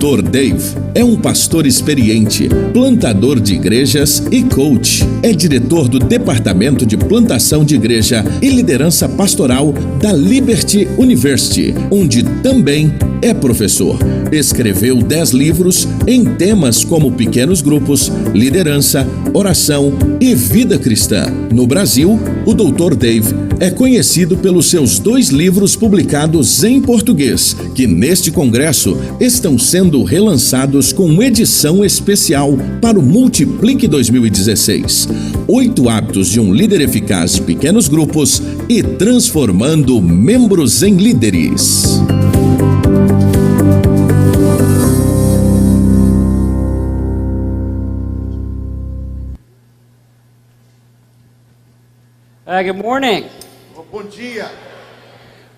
Dr. Dave é um pastor experiente, plantador de igrejas e coach. É diretor do Departamento de Plantação de Igreja e Liderança Pastoral da Liberty University, onde também é professor. Escreveu 10 livros em temas como pequenos grupos, liderança, oração e vida cristã. No Brasil, o Dr. Dave é conhecido pelos seus 2 livros publicados em português, que neste congresso estão sendo relançados com edição especial para o Multiplique 2016. 8 hábitos de um líder eficaz de pequenos grupos e transformando membros em líderes. Good morning. Bom dia.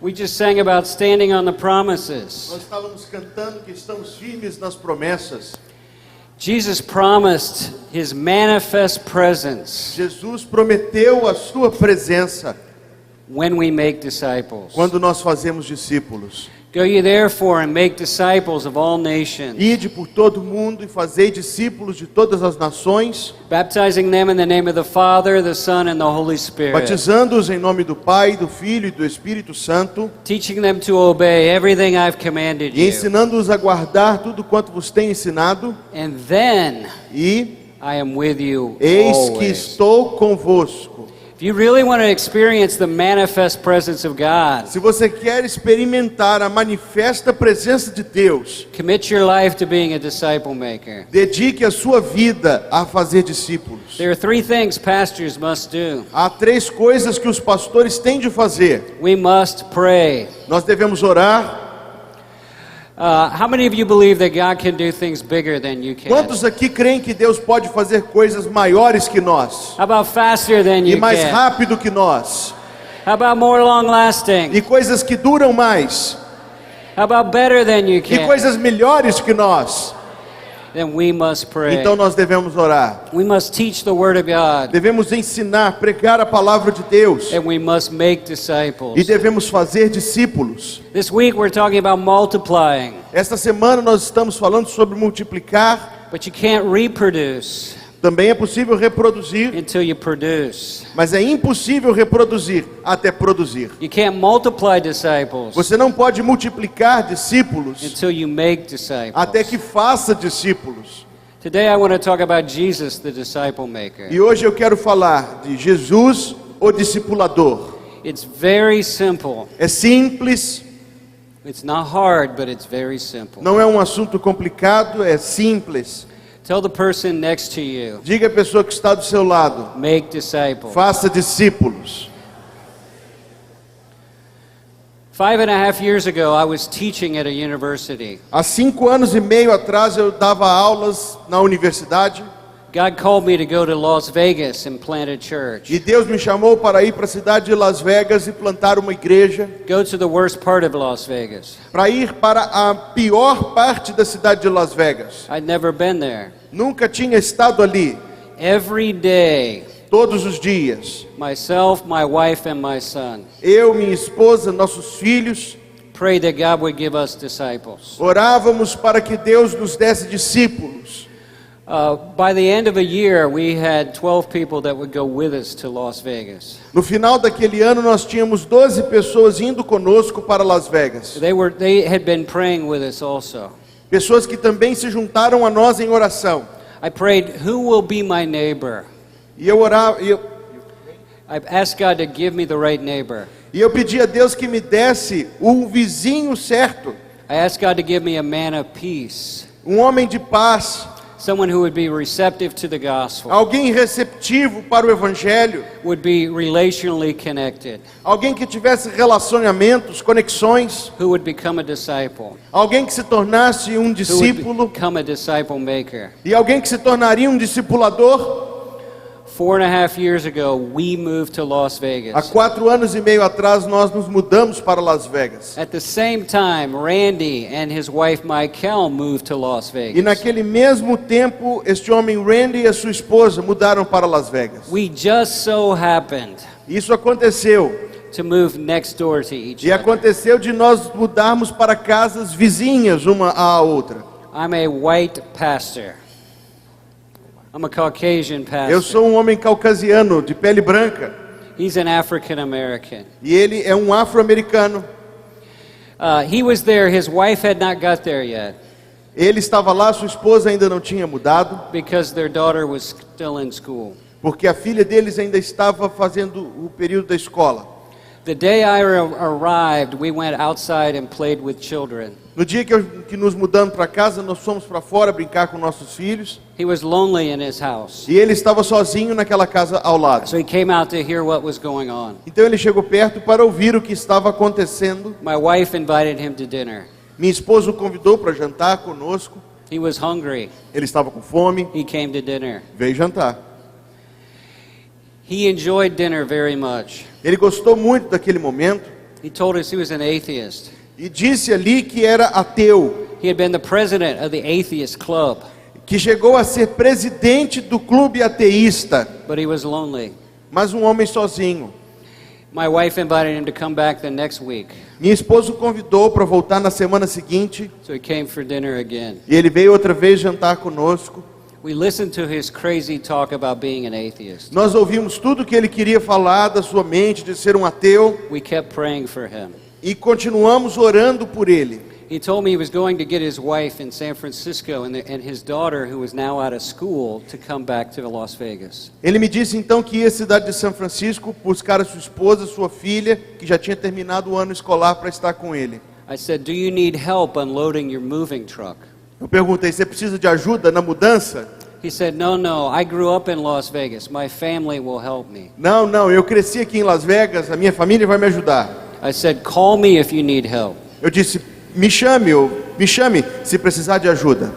We just sang about standing on the promises. Nós estávamos cantando que estamos firmes nas promessas. Jesus promised his manifest presence Jesus prometeu a sua presença when we make disciples. quando nós fazemos discípulos. Go ye therefore and make disciples of all nations, Ide por todo o mundo e fazei discípulos de todas as nações, baptizing them in the name of the Father, the Son, and the Holy Spirit, batizando-os em nome do Pai, do Filho e do Espírito Santo, teaching them to obey everything I've commanded e you. ensinando-os a guardar tudo quanto vos tenho ensinado, And then e I am with you eis que always. estou convosco. If you really want to experience the manifest presence of God, Se você quer experimentar a manifesta presença de Deus, commit your life to being a disciple maker. dedique a sua vida a fazer discípulos. There are 3 things pastors must do. Há 3 coisas que os pastores têm de fazer. We must pray. Nós devemos orar. How many of you believe that God can do things bigger than you can? Quantos aqui creem que Deus pode fazer coisas maiores que nós? How about faster than E you mais can? rápido que nós? How about more long lasting? E coisas que duram mais? How about better than you E can? coisas melhores que nós? Then we must pray. Então nós devemos orar. We must teach the word of God, Devemos ensinar, pregar a palavra de Deus. and we must make E disciples. devemos fazer discípulos. This week we're talking about multiplying, Esta semana nós estamos falando sobre multiplicar. but you can't reproduce Também é possível reproduzir, until you produce. mas é impossível reproduzir até produzir. You can't multiply disciples Você não pode multiplicar discípulos until you make disciples. até que faça discípulos. Today I want to talk about Jesus, the disciple maker. E hoje eu quero falar de Jesus, o discipulador. It's very simple. É simples, It's not hard, but it's very simple. não é um assunto complicado, é simples. Tell the person next to you, Diga à pessoa que está do seu lado, make disciples. faça discípulos. 5.5 years ago, I was teaching at a university. Há 5 anos e meio atrás eu dava aulas na universidade. God called me to go to Las Vegas and plant a church. E Deus me chamou para ir para a cidade de Las Vegas e plantar uma igreja, Go to the worst part of Las Vegas. para ir para a pior parte da cidade de Las Vegas. I'd never been there. Nunca tinha estado ali. Every day, Todos os dias, myself, my wife, and my son eu, minha esposa, nossos filhos, prayed that God would give us disciples. orávamos para que Deus nos desse discípulos. By the end of a year, we had 12 people that would go with us to Las Vegas. No final daquele ano, nós tínhamos 12 pessoas indo conosco para Las Vegas. They had been praying with us also. Pessoas que também se juntaram a nós em oração. I prayed, who will be my neighbor? E eu orava, I asked God to give me the right neighbor. e eu pedi a Deus que me desse um vizinho certo, I asked God to give me a man of peace, um homem de paz, someone who would be receptive to the gospel, alguém receptivo para o evangelho, would be relationally connected, alguém que tivesse relacionamentos, conexões, who would become a disciple, alguém que se tornasse um who would discípulo become a disciple maker. e alguém que se tornaria um discipulador. 4.5 years ago, we moved to Las Há Vegas. 4 anos e meio atrás nós nos mudamos para Las Vegas. At the same time, Randy and his wife Michael moved to Las E Vegas. naquele mesmo tempo, este homem Randy e a sua esposa mudaram para Las Vegas. We just so happened Isso aconteceu. to move next door to each E other. aconteceu de nós mudarmos para casas vizinhas uma à outra. I'm a white pastor. I'm a Caucasian pastor. Eu sou um homem caucasiano, de pele branca. He's an African American. E ele é um afro-americano. He was there. His wife had not got there yet Ele estava lá, sua esposa ainda não tinha mudado, because their daughter was still in school. porque a filha deles ainda estava fazendo o período da escola. The day I arrived, we went outside and played with children. No dia que nos mudamos para casa, nós fomos para fora brincar com nossos filhos. He was lonely in his house, E ele estava sozinho naquela casa ao lado. so he came out to hear what was going on. Então ele chegou perto para ouvir o que estava acontecendo. My wife invited him to dinner. Minha esposa o convidou para jantar conosco. He was hungry. Ele estava com fome, He came to dinner. veio jantar. He enjoyed dinner very much. Ele gostou muito daquele momento He told us he was an atheist. e disse ali que era ateu, He had been the president of the atheist club, que chegou a ser presidente do clube ateísta, but he was lonely. mas um homem sozinho. My wife invited him to come back the next week, Minha esposa o convidou para voltar na semana seguinte so he came for dinner again. e ele veio outra vez jantar conosco. We listened to his crazy talk about being an atheist. Nós ouvimos tudo que ele queria falar da sua mente de ser um ateu We kept praying for him. e continuamos orando por ele. He told me he was going to get his wife in San Francisco and his daughter, who was now out of school, to come back to Las Vegas. Ele me disse então que ia à cidade de São Francisco buscar a sua esposa, sua filha, que já tinha terminado o ano escolar, para estar com ele. I said, "Do you need help unloading your moving truck?" Eu perguntei, você precisa de ajuda na mudança? He said, No, I grew up in Las Vegas. My family will help me." Não, eu cresci aqui em Las Vegas, a minha família vai me ajudar. I said, "Call me if you need help." Eu disse, me chame se precisar de ajuda.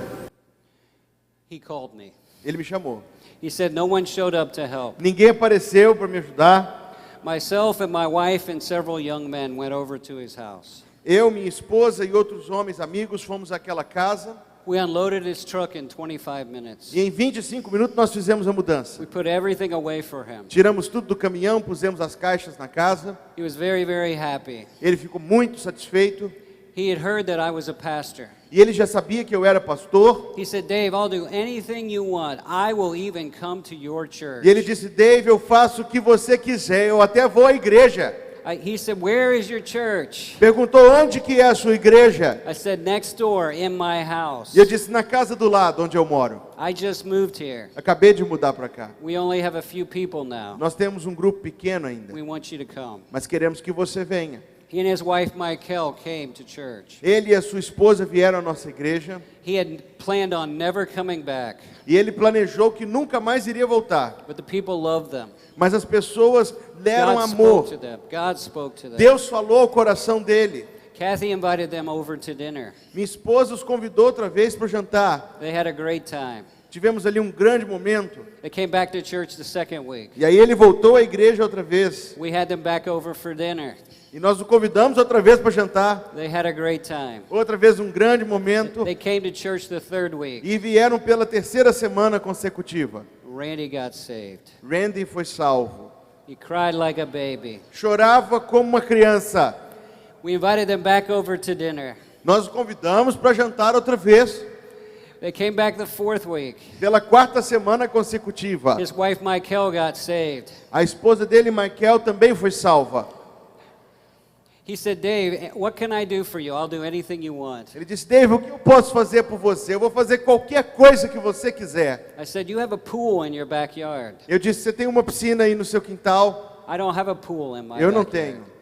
He called me. Ele me chamou. He said, "No one showed up to help. Ninguém apareceu para me ajudar. Myself and my wife and several young men went over to his house. Eu, minha esposa e outros homens amigos fomos àquela casa We unloaded his truck in 25 minutes. e em 25 minutos nós fizemos a mudança. We put everything away for him. Tiramos tudo do caminhão, pusemos as caixas na casa. He was very, very happy. Ele ficou muito satisfeito He had heard that I was a pastor. e ele já sabia que eu era pastor. He said, "Dave, I'll do anything you want. I will even come to your church." E ele disse, Dave, eu faço o que você quiser, eu até vou à igreja. He said, "Where is your church?" Perguntou onde que é a sua igreja. I said, "Next door, in my house." E eu disse, na casa do lado, onde eu moro. I just moved here. Acabei de mudar para cá. We only have a few people now. Nós temos um grupo pequeno ainda, We want you to come. mas queremos que você venha. He and his wife, Michael, came to church. Ele e a sua esposa vieram à nossa igreja He had planned on never coming back, e ele planejou que nunca mais iria voltar. but the people loved them. Mas as pessoas deram God amor. spoke to them. God spoke to them. Deus falou ao coração dele. Kathy invited them over to dinner. Minha esposa os convidou outra vez para o jantar. They had a great time. Tivemos ali um grande momento. They came back to church the second week. E aí ele voltou à igreja outra vez. We had them back over for dinner. E nós o convidamos outra vez para jantar. They had a great time. Outra vez um grande momento. They came to church the third week. E vieram pela terceira semana consecutiva. Randy got saved. Randy foi salvo. He cried like a baby. Chorava como uma criança. We invited them back over to dinner. Nós o convidamos para jantar outra vez. They came back the fourth week. Pela quarta semana consecutiva. His wife Michael got saved. A esposa dele, Michael, também foi salva. He said, "Dave, what can I do for you? I'll do anything you want." Ele disse, Dave, o que eu posso fazer por você? Eu vou fazer qualquer coisa que você quiser. I said, "You have a pool in your backyard." Eu disse, você tem uma piscina aí no seu quintal? I don't have a pool in my Eu não backyard. tenho.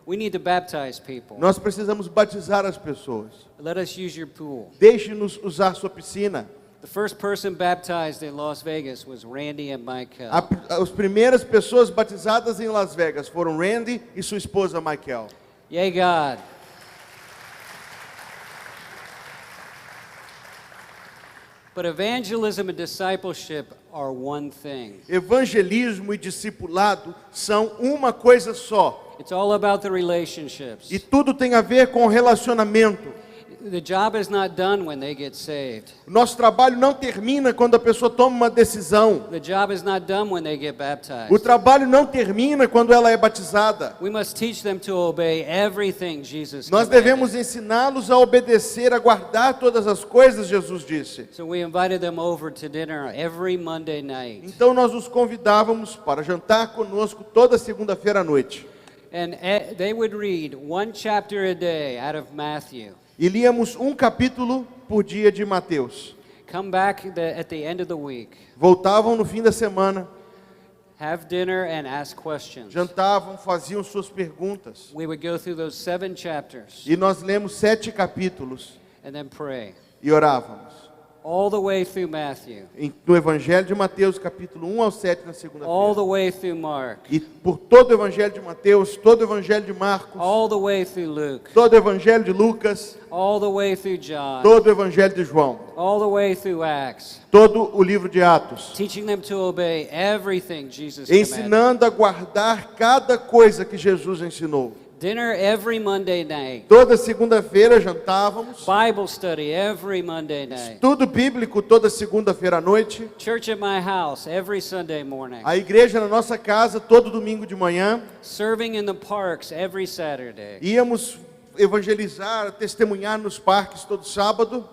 We need to baptize people. Nós precisamos batizar as pessoas. Let us use your pool. Deixe-nos usar sua piscina. The first person baptized in Las Vegas was Randy and Michael. As primeiras pessoas batizadas em Las Vegas foram Randy e sua esposa, Michael. Yay, God. But evangelism and discipleship are one thing. Evangelismo e discipulado são uma coisa só. It's all about the relationships. E tudo tem a ver com relacionamento. The job is not done when they get saved. O nosso trabalho não termina quando a pessoa toma uma decisão. The job is not done when they get baptized. O trabalho não termina quando ela é batizada. We must teach them to obey everything Jesus Nós commanded. devemos ensiná-los a obedecer, a guardar todas as coisas, Jesus disse. So we invited them over to dinner every Monday night. Então nós os convidávamos para jantar conosco toda segunda-feira à noite. And they would read one chapter a day out of Matthew. E líamos um capítulo por dia de Mateus. Come back at the end of the week. Voltavam no fim da semana, Have dinner and ask questions. jantavam, faziam suas perguntas. We would go through those 7 chapters E nós lemos 7 capítulos and then pray. e orávamos. All the way through Matthew. No Evangelho de Mateus, capítulo 1 ao 7 na All segunda-feira. the way through Mark. E por todo o Evangelho de Mateus, todo o Evangelho de Marcos, All the way through Luke. todo o Evangelho de Lucas, All the way through John. todo o Evangelho de João, All the way through Acts. todo o livro de Atos, Teaching them to obey everything Jesus commanded. ensinando a guardar cada coisa que Jesus ensinou. Dinner every Monday night. Toda segunda-feira jantávamos, Bible study every Monday night. estudo bíblico toda segunda-feira à noite, Church at my house every Sunday morning. a igreja na nossa casa todo domingo de manhã, Serving in the parks every Saturday. íamos evangelizar, testemunhar nos parques todo sábado,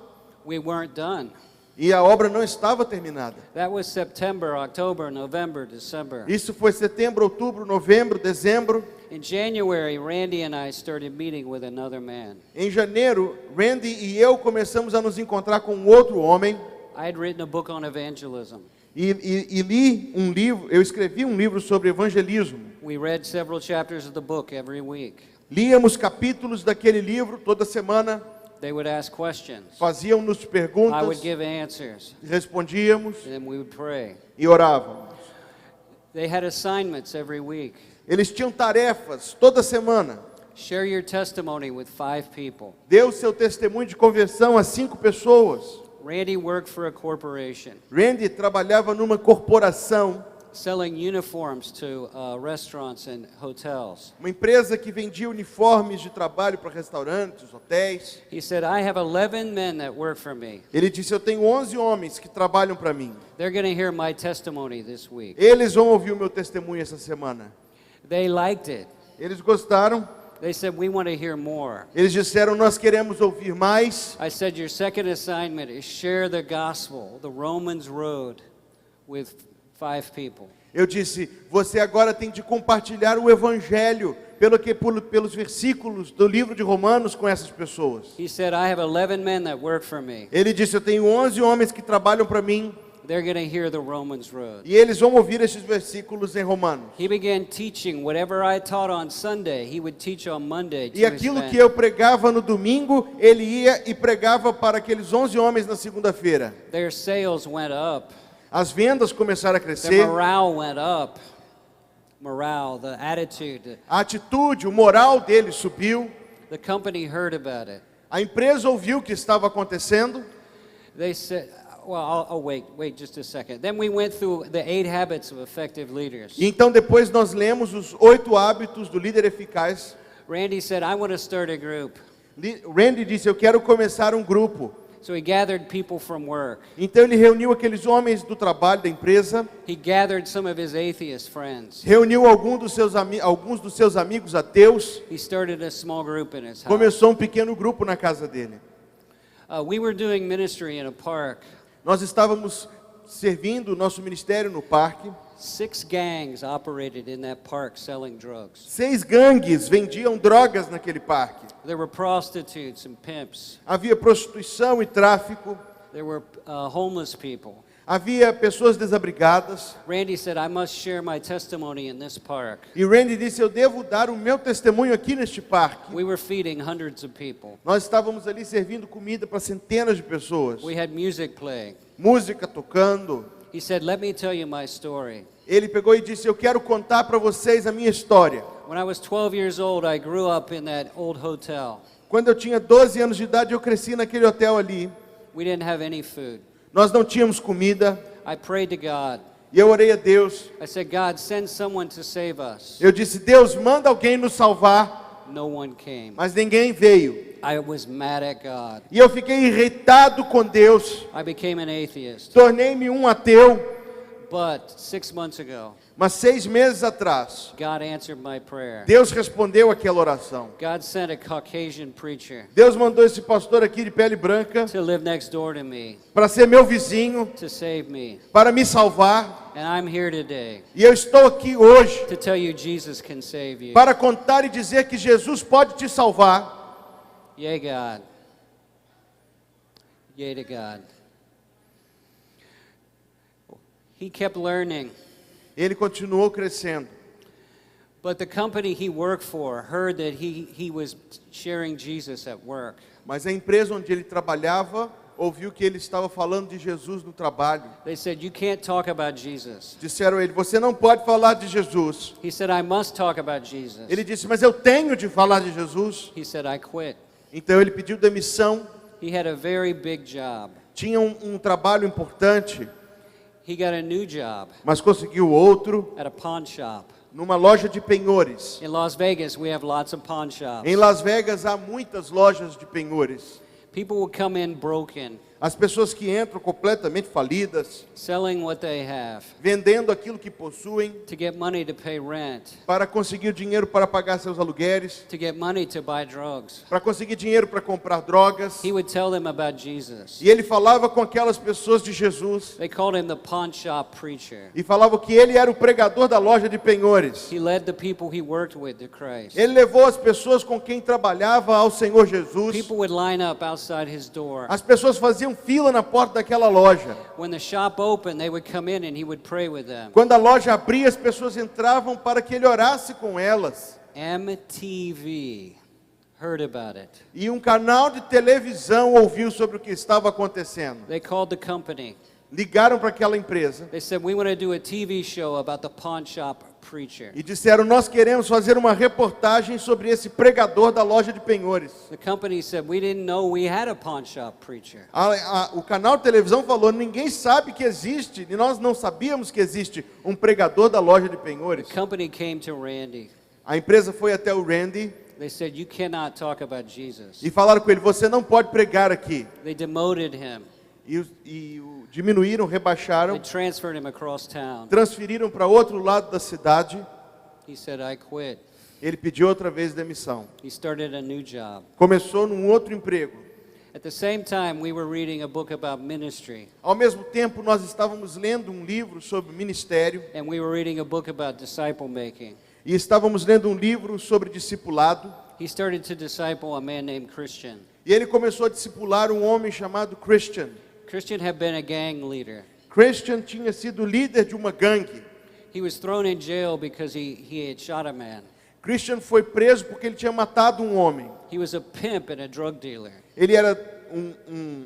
We weren't done. e a obra não estava terminada. That was September, October, November, December. Isso foi setembro, outubro, novembro, dezembro. In January, Randy and I started meeting with another man. Em janeiro, Randy e eu começamos a nos encontrar com um outro homem I had written a book on evangelism. e li um livro, eu escrevi um livro sobre evangelismo. We read several chapters of the book every week. Líamos capítulos daquele livro toda semana, They would ask questions. faziam-nos I would perguntas, give answers. respondíamos And then we would pray. e orávamos. They had assignments every week. Eles tinham tarefas toda semana. Share your testimony with 5 people. Deu seu testemunho de conversão a 5 pessoas. Randy worked for a corporation, Randy trabalhava numa corporação, selling uniforms to restaurants and hotels. uma empresa que vendia uniformes de trabalho para restaurantes, hotéis. He said, I have 11 men that work for me. Ele disse, eu tenho 11 homens que trabalham para mim. They're going to hear my testimony this week. Eles vão ouvir o meu testemunho essa semana. They liked it. Eles gostaram. They said, we want to hear more. Eles disseram, nós queremos ouvir mais. I said, your second assignment is share the gospel, the Romans road, with 5 people. Eu disse, você agora tem de compartilhar o evangelho pelos versículos do livro de Romanos com essas pessoas. He said, I have 11 men that work for me. Ele disse, eu tenho 11 homens que trabalham para mim They're going to hear the Romans road. e eles vão ouvir esses versículos em Romanos. He began teaching whatever I taught on Sunday, he would teach on Monday to E his aquilo men. que eu pregava no domingo, ele ia e pregava para aqueles 11 homens na segunda-feira. Their sales went up. As vendas começaram a Their crescer, morale went up. Morale, the attitude. a atitude, o moral deles subiu, The company heard about it. a empresa ouviu o que estava acontecendo. They said, well, wait just a second. Then we went through the 8 habits of effective leaders. E então depois nós lemos os 8 hábitos do líder eficaz. Randy said, I want to start a group. Randy disse, eu quero começar um grupo. So he gathered people from work. Então ele reuniu aqueles homens do trabalho, da empresa, He gathered some of his atheist friends. reuniu alguns dos seus amigos ateus, He started a small group in his house. começou um pequeno grupo na casa dele. We were doing ministry in a park. Nós estávamos servindo o nosso ministério no parque. 6 gangs operated in that park selling drugs. 6 gangues vendiam drogas naquele parque. There were prostitutes and pimps. Havia prostituição e tráfico. There were homeless people. Havia pessoas desabrigadas. Randy said, I must share my testimony in this park. E Randy disse, eu devo dar o meu testemunho aqui neste parque. We were feeding hundreds of people. Nós estávamos ali servindo comida para centenas de pessoas. We had music playing. Música tocando. He said, let me tell you my story. Ele pegou e disse, eu quero contar para vocês a minha história. When I was 12 years old, I grew up in that old hotel. Quando eu tinha 12 anos de idade, eu cresci naquele hotel ali. We didn't have any food. Nós não tínhamos comida. I prayed to God. E eu orei a Deus. I said, God, send someone to save us. Eu disse, Deus, manda alguém nos salvar. No one came. mas ninguém veio. I was mad at God. E eu fiquei irritado com Deus, I became an atheist. tornei-me um ateu, But 6 months ago, mas 6 meses atrás, God answered my prayer. Deus respondeu aquela oração. God sent a Caucasian preacher Deus mandou esse pastor aqui de pele branca to live next door to me, para ser meu vizinho, to save me. para me salvar. And I'm here today E eu estou aqui hoje to tell you Jesus can save you. para contar e dizer que Jesus pode te salvar. Yay, God. Yay to God. He kept learning, Ele continuou crescendo. but the company he worked for heard that he was sharing Jesus at work. Mas a empresa onde ele trabalhava ouviu que ele estava falando de Jesus no trabalho. They said, you can't talk about Jesus. Disseram a ele, você não pode falar de Jesus. He said, I must talk about Jesus. Ele disse, mas eu tenho de falar de Jesus. He said, I quit. Então ele pediu demissão. He had a very big job. Tinha um trabalho importante, He got a new job mas conseguiu outro at a pawn shop. numa loja de penhores. In Las Vegas, we have lots of pawn shops. Em Las Vegas há muitas lojas de penhores. People will come in broken, As pessoas que entram completamente falidas, selling what they have vendendo aquilo que possuem to get money to pay rent, para conseguir dinheiro para pagar seus aluguéis, to get money to buy drugs. para conseguir dinheiro para comprar drogas. He would tell them about Jesus. E ele falava com aquelas pessoas de Jesus They called him the pawn shop preacher. e falava que ele era o pregador da loja de penhores. He led the people he worked with to Christ. Ele levou as pessoas com quem trabalhava ao Senhor Jesus. People would line up outside his door. As pessoas faziam fila na porta daquela loja. When the shop opened, they would come in and he would pray with them. Quando a loja abria, as pessoas entravam para que ele orasse com elas. MTV heard about it. E um canal de televisão ouviu sobre o que estava acontecendo. They called the company. Ligaram para aquela empresa They said, we want to do a TV show about the pawn shop preacher. e disseram, nós queremos fazer uma reportagem sobre esse pregador da loja de penhores. The company said, we didn't know we had a pawn shop preacher. O canal de televisão falou, ninguém sabe que existe, e nós não sabíamos que existe um pregador da loja de penhores. The company came to Randy. A empresa foi até o Randy They said, you cannot talk about Jesus. e falaram com ele, você não pode pregar aqui. They demoted him. E o diminuíram, rebaixaram, They transferred him across town. transferiram para outro lado da cidade. He said, I quit. Ele pediu outra vez demissão. He started a new job. Começou num outro emprego. At the same time, we were reading a book about ministry, Ao mesmo tempo, nós estávamos lendo um livro sobre ministério and we were reading a book about disciple making. e estávamos lendo um livro sobre discipulado. He started to disciple a man named Christian. E ele começou a discipular um homem chamado Christian. Christian had been a gang leader. Christian tinha sido líder de uma gangue. He was thrown in jail because he had shot a man. Christian foi preso porque ele tinha matado um homem. He was a pimp and a drug dealer. Ele era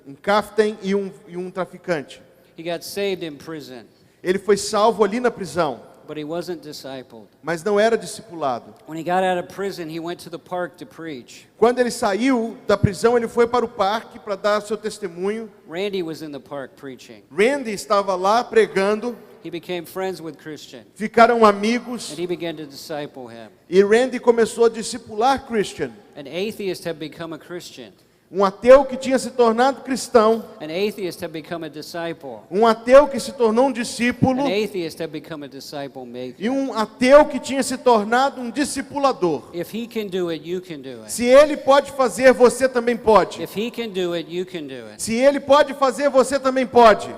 um captain e um traficante. He got saved in prison, Ele foi salvo ali na prisão, but he wasn't discipled. mas não era discipulado. When he got out of prison, he went to the park to preach. Quando ele saiu da prisão, ele foi para o parque para dar seu testemunho. Randy was in the park preaching. Randy estava lá pregando, He became friends with Christian, ficaram amigos, and he began to disciple him. e Randy começou a discipular Christian. An atheist had become a Christian. Um ateu que tinha se tornado cristão, An atheist had become a disciple. um ateu que se tornou um discípulo, An atheist had become a disciple maker. e um ateu que tinha se tornado um discipulador. If he can do it, you can do it. Se ele pode fazer, você também pode. If he can do it, you can do it. Se ele pode fazer, você também pode.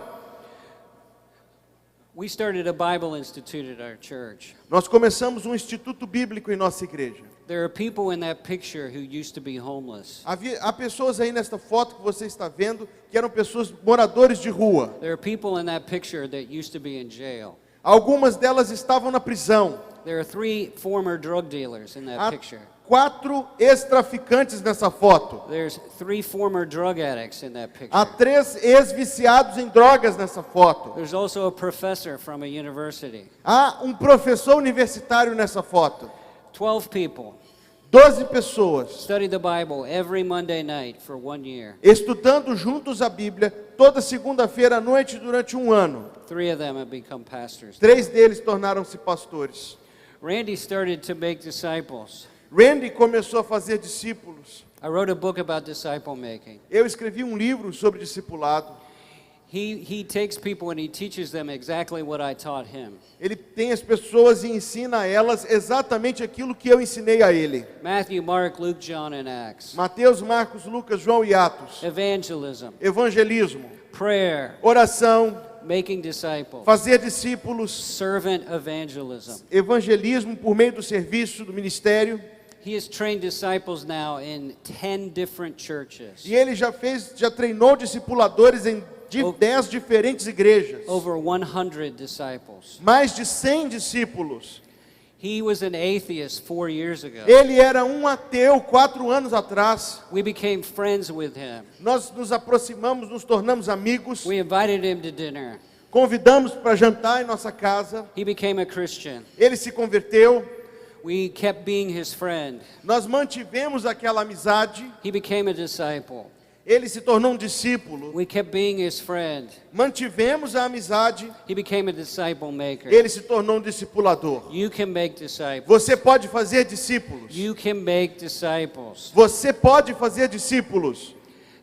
We started a Bible Institute at our church. Nós começamos um instituto bíblico em nossa igreja. There are people in that picture who used to be homeless. Há pessoas aí nesta foto que você está vendo que eram pessoas moradores de rua. There are people in that picture that used to be in jail. Algumas delas estavam na prisão. There are 3 former drug dealers in that Há picture. 4 ex-traficantes nessa foto. There's 3 former drug addicts in that Há picture. 3 ex-viciados em drogas nessa foto. There's also a professor from a university. Há um professor universitário nessa foto. 12 people 12 pessoas studied the Bible every Monday night for 1 year. estudando juntos a Bíblia toda segunda-feira à noite durante um ano. 3 of them have become pastors. 3 deles tornaram-se pastores. Randy started to make disciples. Randy começou a fazer discípulos. I wrote a book about disciple making. Eu escrevi um livro sobre discipulado. He takes people and he teaches them exactly what I taught him. Ele tem as pessoas e ensina a elas exatamente aquilo que eu ensinei a ele. Matthew, Mark, Luke, John, and Acts. Mateus, Marcos, Lucas, João e Atos. Evangelism, Evangelismo, prayer, oração, making disciples, fazer discípulos, servant evangelism. evangelismo por meio do serviço, do ministério. He has trained disciples now in 10 different churches. E ele já treinou discipuladores em 10 diferentes igrejas. Over 100 disciples. Mais de 100 discípulos. He was an atheist 4 years ago. Ele era um ateu 4 anos atrás. We became friends with him. Nós nos aproximamos, nos tornamos amigos. We invited him to dinner. Convidamos para jantar em nossa casa. He became a Christian. Ele se converteu. We kept being his friend. Nós mantivemos aquela amizade. He became a disciple. Ele se tornou um discípulo. We kept being his friend. Mantivemos a amizade. He became a disciple maker. Ele se tornou um discipulador. You can make disciples. Você pode fazer discípulos. You can make disciples. Você pode fazer discípulos.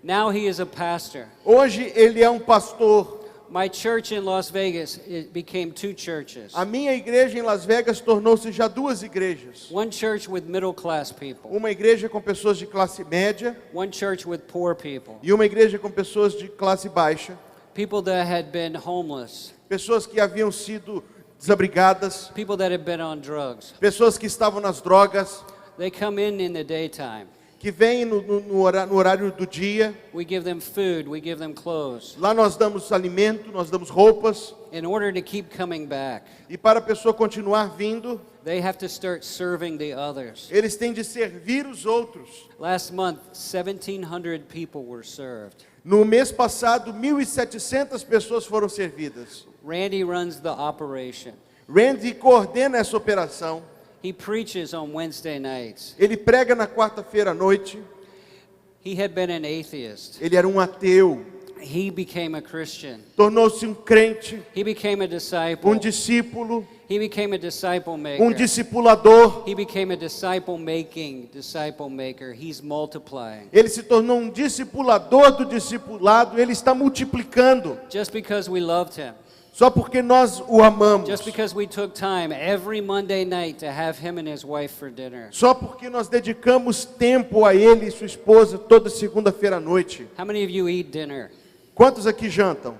Now he is a pastor. Hoje ele é um pastor. My church in Las Vegas, it became 2 churches. A minha igreja em Las Vegas tornou-se já 2 igrejas. One church with middle class people. Uma igreja com pessoas de classe média One church with poor people. e uma igreja com pessoas de classe baixa. People that had been homeless. Pessoas que haviam sido desabrigadas, People that had been on drugs. pessoas que estavam nas drogas, They come in the daytime. que vêm no horário do dia. We give them food, we give them clothes. Lá nós damos alimento, nós damos roupas. In order to keep coming back, E para a pessoa continuar vindo, they have to start serving the others. eles têm de servir os outros. Last month, 1,700 people were served. No mês passado, 1.700 pessoas foram servidas. Randy runs the operation. Randy coordena essa operação. He preaches on Wednesday nights. Ele prega na quarta-feira à noite. He had been an atheist. Ele era um ateu. He became a Christian. Tornou-se um crente, He became a disciple. um discípulo, He became a disciple um maker. discipulador. He became a disciple maker. He's multiplying. Ele se tornou um discipulador do discipulado. Ele está multiplicando. Just because we loved him. Só porque nós o amamos. Just because we took time every Monday night to have him and his wife for dinner. Só porque nós dedicamos tempo a ele e sua esposa toda segunda-feira à noite. How many of you eat dinner? Quantos aqui jantam?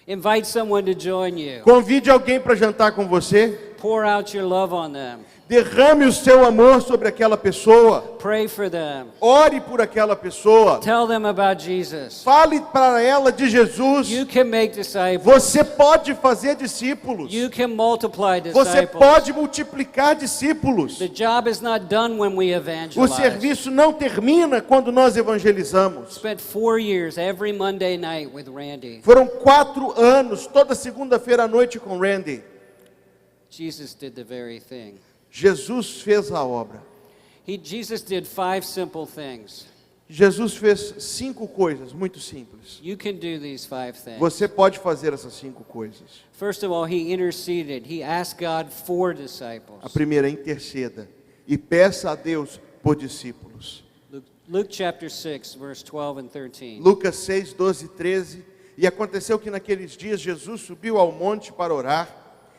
Invite someone to join you. Convide alguém para jantar com você. Pour out your love on them. Derrame o seu amor sobre aquela pessoa. Pray for them. Ore por aquela pessoa. Tell them about Jesus. Fale para ela de Jesus. You can make disciples. Você pode fazer discípulos. You can multiply Você disciples. pode multiplicar discípulos. The job is not done when we O evangelize. serviço não termina quando nós evangelizamos. Spent 4 years every Monday night with Randy. Foram 4 anos, toda segunda-feira à noite com Randy. Jesus did the very thing. Jesus fez a obra. Jesus did 5 simple things. Jesus fez 5 coisas muito simples. You can do these 5 things. Você pode fazer essas 5 coisas. First of all, he interceded. He asked God for disciples. A primeira, interceda e peça a Deus por discípulos. Luke chapter 6, verse 12 and 13. Lucas 6, 12 e 13. E aconteceu que naqueles dias Jesus subiu ao monte para orar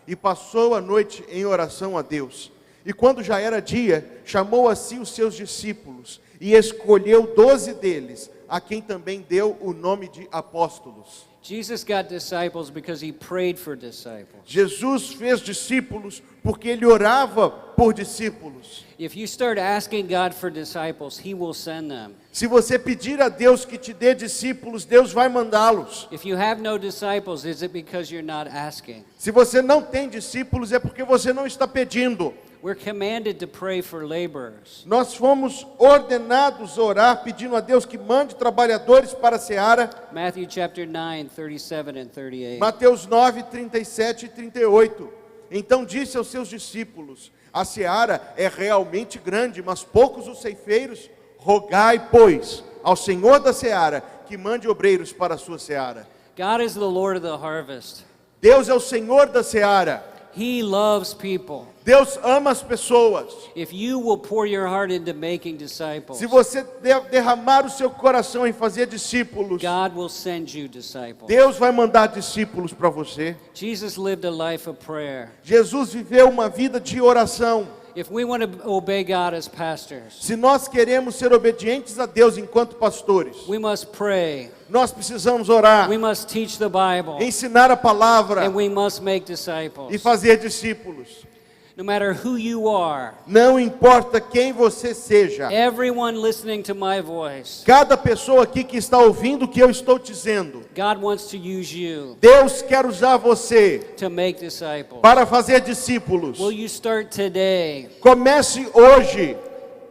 e passou a noite em oração a Deus. E quando já era dia, chamou a si os seus discípulos e escolheu 12 deles, a quem também deu o nome de apóstolos. Jesus got disciples because he prayed for disciples. Jesus fez discípulos porque ele orava por discípulos. If you start asking God for disciples, he will send them. Se você pedir a Deus que te dê discípulos, Deus vai mandá-los. If you have no disciples, is it because you're not asking? Se você não tem discípulos, é porque você não está pedindo. We're commanded to pray for laborers. Nós fomos ordenados a orar, pedindo a Deus que mande trabalhadores para a seara. Matthew chapter 9, 37 and 38. Mateus 9, 37 e 38. Então disse aos seus discípulos: a seara é realmente grande, mas poucos os ceifeiros. Rogai, pois, ao Senhor da seara que mande obreiros para a sua seara. God is the Lord of the harvest. Deus é o Senhor da seara. He loves people. Deus ama as pessoas. If you will pour your heart into making disciples, Se você derramar o seu coração em fazer discípulos, God will send you disciples. Deus vai mandar discípulos para você. Jesus lived a life of prayer. Jesus viveu uma vida de oração. If we want to obey God as pastors, Se nós queremos ser obedientes a Deus enquanto pastores, we must pray. nós precisamos orar, We must teach the Bible. ensinar a palavra And we must make e disciples. fazer discípulos. No matter who you are, Não importa quem você seja. everyone listening to my voice, Cada pessoa aqui que está ouvindo o que eu estou dizendo, God wants to use you Deus quer usar você to make disciples. para fazer discípulos. Will you start today Comece hoje.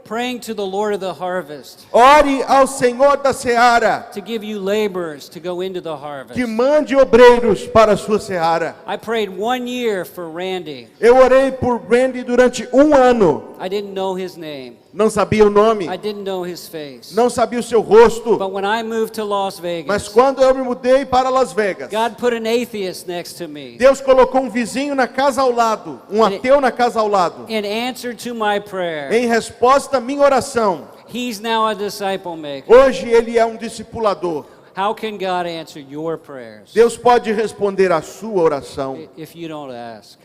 praying to the Lord of the harvest Ore ao Senhor da seara, to give you laborers to go into the harvest? que mande obreiros para a sua seara. I prayed 1 year for Randy. Eu orei por Randy durante 1 ano. I didn't know his name. Não sabia o nome, I didn't know his face. não sabia o seu rosto. But when I moved to Las Mas Vegas, quando eu me mudei para Las Vegas, God put an atheist next to me. Deus colocou um vizinho na casa ao lado, um ateu na casa ao lado. In answer to my prayer, Em resposta à minha oração, he's now a disciple maker. hoje ele é um discipulador. How can God answer your prayers Deus pode responder a sua oração, if you don't ask?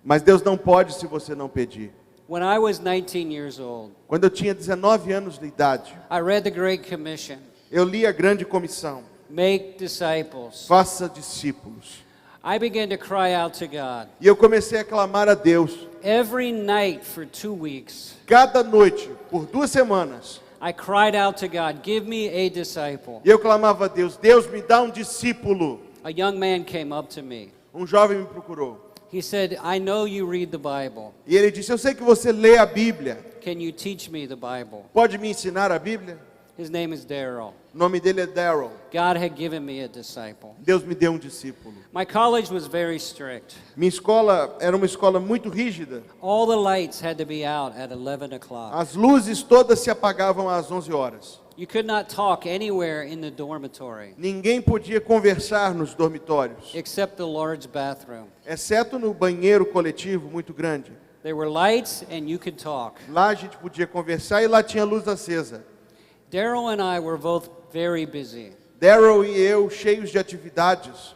mas Deus não pode se você não pedir. When I was 19 years old, Quando eu tinha 19 anos de idade, I read the Great Commission. eu li a grande comissão: Make disciples. faça discípulos. I began to cry out to God. E eu comecei a clamar a Deus. Every night for 2 weeks, Cada noite, por 2 semanas, I cried out to God, give me a disciple. e eu clamava a Deus: Deus, me dá um discípulo. A young man came up to me. Um jovem me procurou. He said, I know you read the Bible. E ele disse: eu sei que você lê a Bíblia. Can you teach me the Bible? Pode me ensinar a Bíblia? His name is Daryl. O nome dele é Daryl. God had given me a disciple. Deus me deu um discípulo. My college was very strict. Minha escola era uma escola muito rígida. All the lights had to be out at 11 o'clock. As luzes todas se apagavam às 11 horas. You could not talk anywhere in the dormitory Ninguém podia conversar nos dormitórios, except the large bathroom. exceto no banheiro coletivo muito grande. There were lights and you could talk. Lá a gente podia conversar e lá tinha luz acesa. Daryl and I were both very busy. Daryl e eu, cheios de atividades.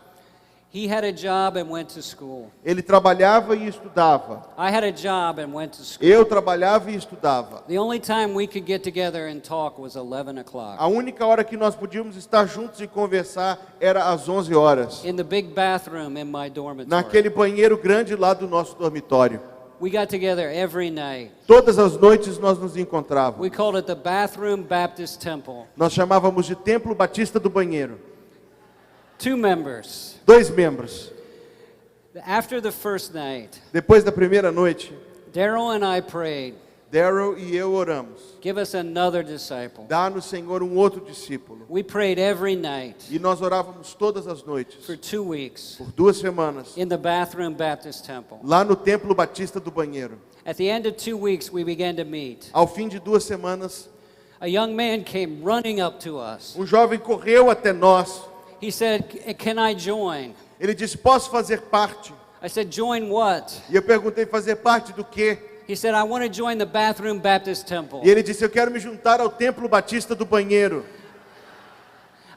He had a job and went to school. Ele trabalhava e estudava. I had a job and went to school. Eu trabalhava e estudava. The only time we could get together and talk was 11 o'clock. A única hora que nós podíamos estar juntos e conversar era às 11 horas. In the big bathroom in my dormitory. Naquele banheiro grande lá do nosso dormitório. We got together every night. Todas as noites nós nos encontrávamos. We called it the Bathroom Baptist Temple. Nós chamávamos de Templo Batista do Banheiro. 2 members. 2 membros. After the first night, Depois da primeira noite, Daryl and I prayed, Daryl e eu oramos. give us another disciple. Dá-nos, Senhor, um outro discípulo. We prayed every night E nós orávamos todas as noites, for 2 weeks por 2 semanas, in the Bathroom Baptist Temple. lá no Templo Batista do Banheiro. At the end of 2 weeks, we began to meet. Ao fim de 2 semanas, A young man came running up to us. um jovem correu até nós. He said, can I join? Ele disse: posso fazer parte? I said, join what? E eu perguntei: fazer parte do quê? He said, I want to join the Bathroom Baptist Temple. E ele disse: eu quero me juntar ao Templo Batista do Banheiro.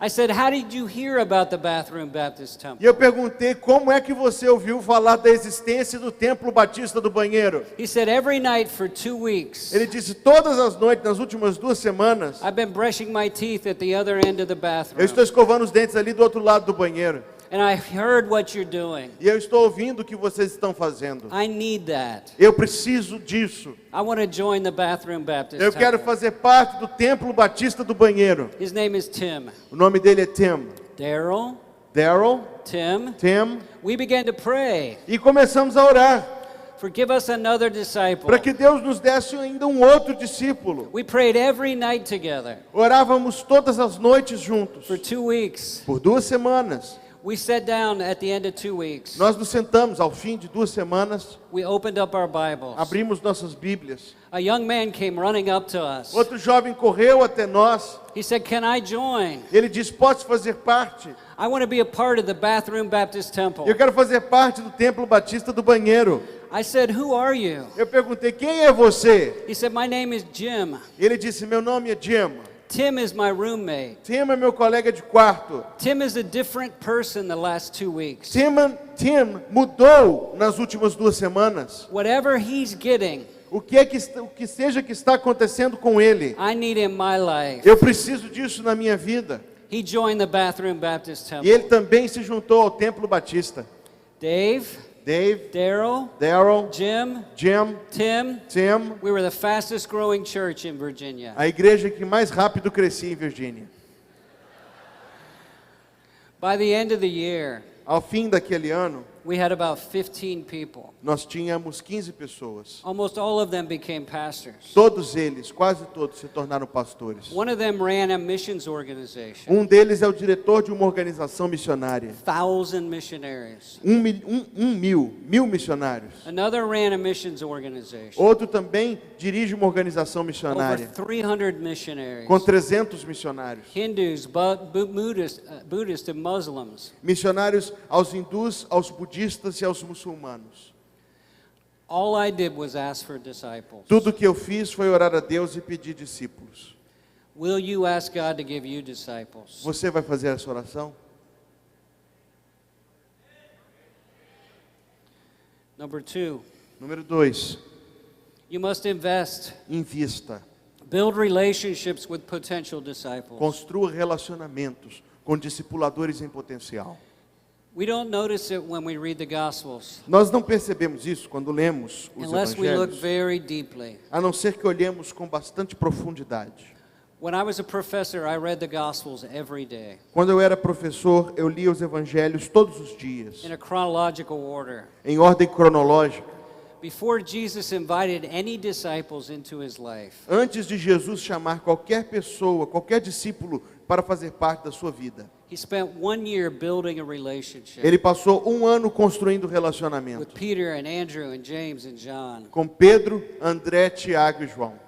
I said, how did you hear about the Bathroom Baptist E Temple? eu perguntei: como é que você ouviu falar da existência do Templo Batista do Banheiro? He said, every night for 2 weeks, Ele disse: todas as noites, nas últimas 2 semanas, I've been brushing my teeth at the other end of the eu bathroom. estou escovando os dentes ali do outro lado do banheiro. And I heard what you're doing. E eu estou ouvindo o que vocês estão fazendo. I need that. Eu preciso disso. I want to join the Bathroom Baptist Eu quero Temple. fazer parte do Templo Batista do Banheiro. His name is Tim. O nome dele é Tim. Daryl, Daryl, Tim. Tim. We began to pray. E começamos a orar Forgive us another disciple. para que Deus nos desse ainda um outro discípulo. We prayed every night together Orávamos todas as noites juntos. for 2 weeks. Por 2 semanas. We sat down at the end of 2 weeks. Nós nos sentamos ao fim de 2 semanas, We opened up our Bibles. abrimos nossas Bíblias. A young man came running up to us. Outro jovem correu até nós. He said, "Can I join? Ele disse: posso fazer parte? I want to be a part of the Bathroom Baptist Temple." Eu quero fazer parte do Templo Batista do Banheiro. I said, "Who are you?" Eu perguntei: quem é você? He said, "My name is Jim. Ele disse: meu nome é Jim. Tim is my roommate. Tim é meu colega de quarto. Tim is a different person the last 2 weeks. Tim mudou nas últimas 2 semanas. Whatever he's getting, O que seja que está acontecendo com ele, I need in my life." eu preciso disso na minha vida. He joined the Bathroom Baptist E Temple. ele também se juntou ao Templo Batista. Dave, Dave, Daryl, Daryl, Jim, Jim, Tim, Tim, we were the fastest growing church in Virginia. a igreja que mais rápido crescia em Virgínia. By the end of the year, Ao fim daquele ano, we had about 15 people. nós tínhamos 15 pessoas. Almost all of them became pastors. Todos eles, quase todos, se tornaram pastores. One of them ran a missions organization. Um deles é o diretor de uma organização missionária. 1,000 missionaries. Mil missionários. Another ran a missions organization. Outro também dirige uma organização Over missionária 300 missionaries. com 300 missionários. Hindus, Buddhists, and Muslims. Missionários aos hindus, aos budistas e aos muçulmanos. All I did was ask for disciples. Tudo que eu fiz foi orar a Deus e pedir discípulos. Will you ask God to give you disciples? Você vai fazer essa oração? Number 2, Número 2, you must invest. invista. Build relationships with potential disciples. Construa relacionamentos com discipuladores em potencial. We don't notice it when we read the Gospels, Nós não percebemos isso quando lemos os unless we look evangelhos, very deeply. a não ser que olhemos com bastante profundidade. When I was a professor, I read the Gospels every day Quando eu era professor, eu lia os evangelhos todos os dias, in a chronological order. em ordem cronológica. Before Jesus invited any disciples into his life, Antes de Jesus chamar qualquer pessoa, qualquer discípulo para fazer parte da sua vida, he spent 1 year building a relationship ele passou 1 ano construindo with relacionamento Peter and Andrew and James and John. com Pedro, André, Tiago e João.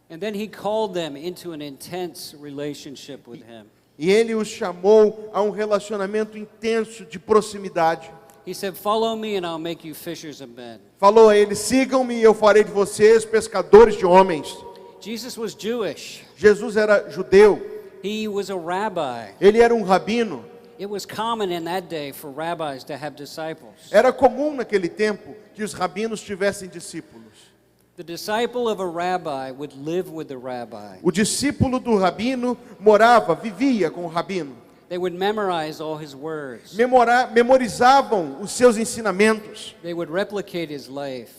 And then he called them into an intense relationship with him. E ele os chamou a um relacionamento intenso de proximidade. He said, "Follow me and I'll make you fishers of men." Falou a eles: sigam-me e eu farei de vocês pescadores de homens. Jesus was Jewish. Jesus era judeu, He was a rabbi. ele era um rabino. It was common in that day for rabbis to have disciples. Era comum naquele tempo que os rabinos tivessem discípulos. The disciple of a rabbi would live with the rabbi. O discípulo do rabino morava, vivia com o rabino. They would memorize all his words. Memorizavam os seus ensinamentos They would replicate his life.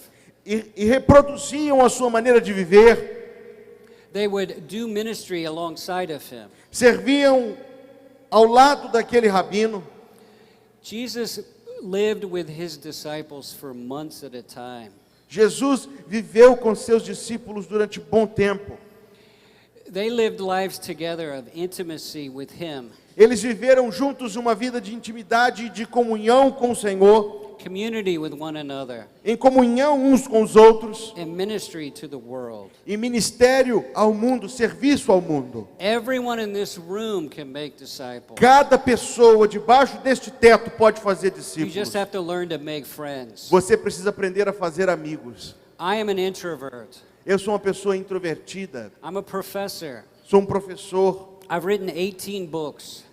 e reproduziam a sua maneira de viver. They would do ministry alongside of him. Serviam ao lado daquele rabino. Jesus lived with his disciples for months at a time. Jesus viveu com seus discípulos durante bom tempo. They lived lives together of intimacy with him, Eles viveram juntos uma vida de intimidade e de comunhão com o Senhor, community with one another, em comunhão uns com os outros, and ministry to the world. e ministério ao mundo, serviço ao mundo. Everyone in this room can make disciples. Cada pessoa debaixo deste teto pode fazer You discípulos. just have to learn to make friends. Você precisa aprender a fazer amigos. I am an introvert. Eu sou uma pessoa introvertida, I'm a professor. sou um professor, I've written 18 books.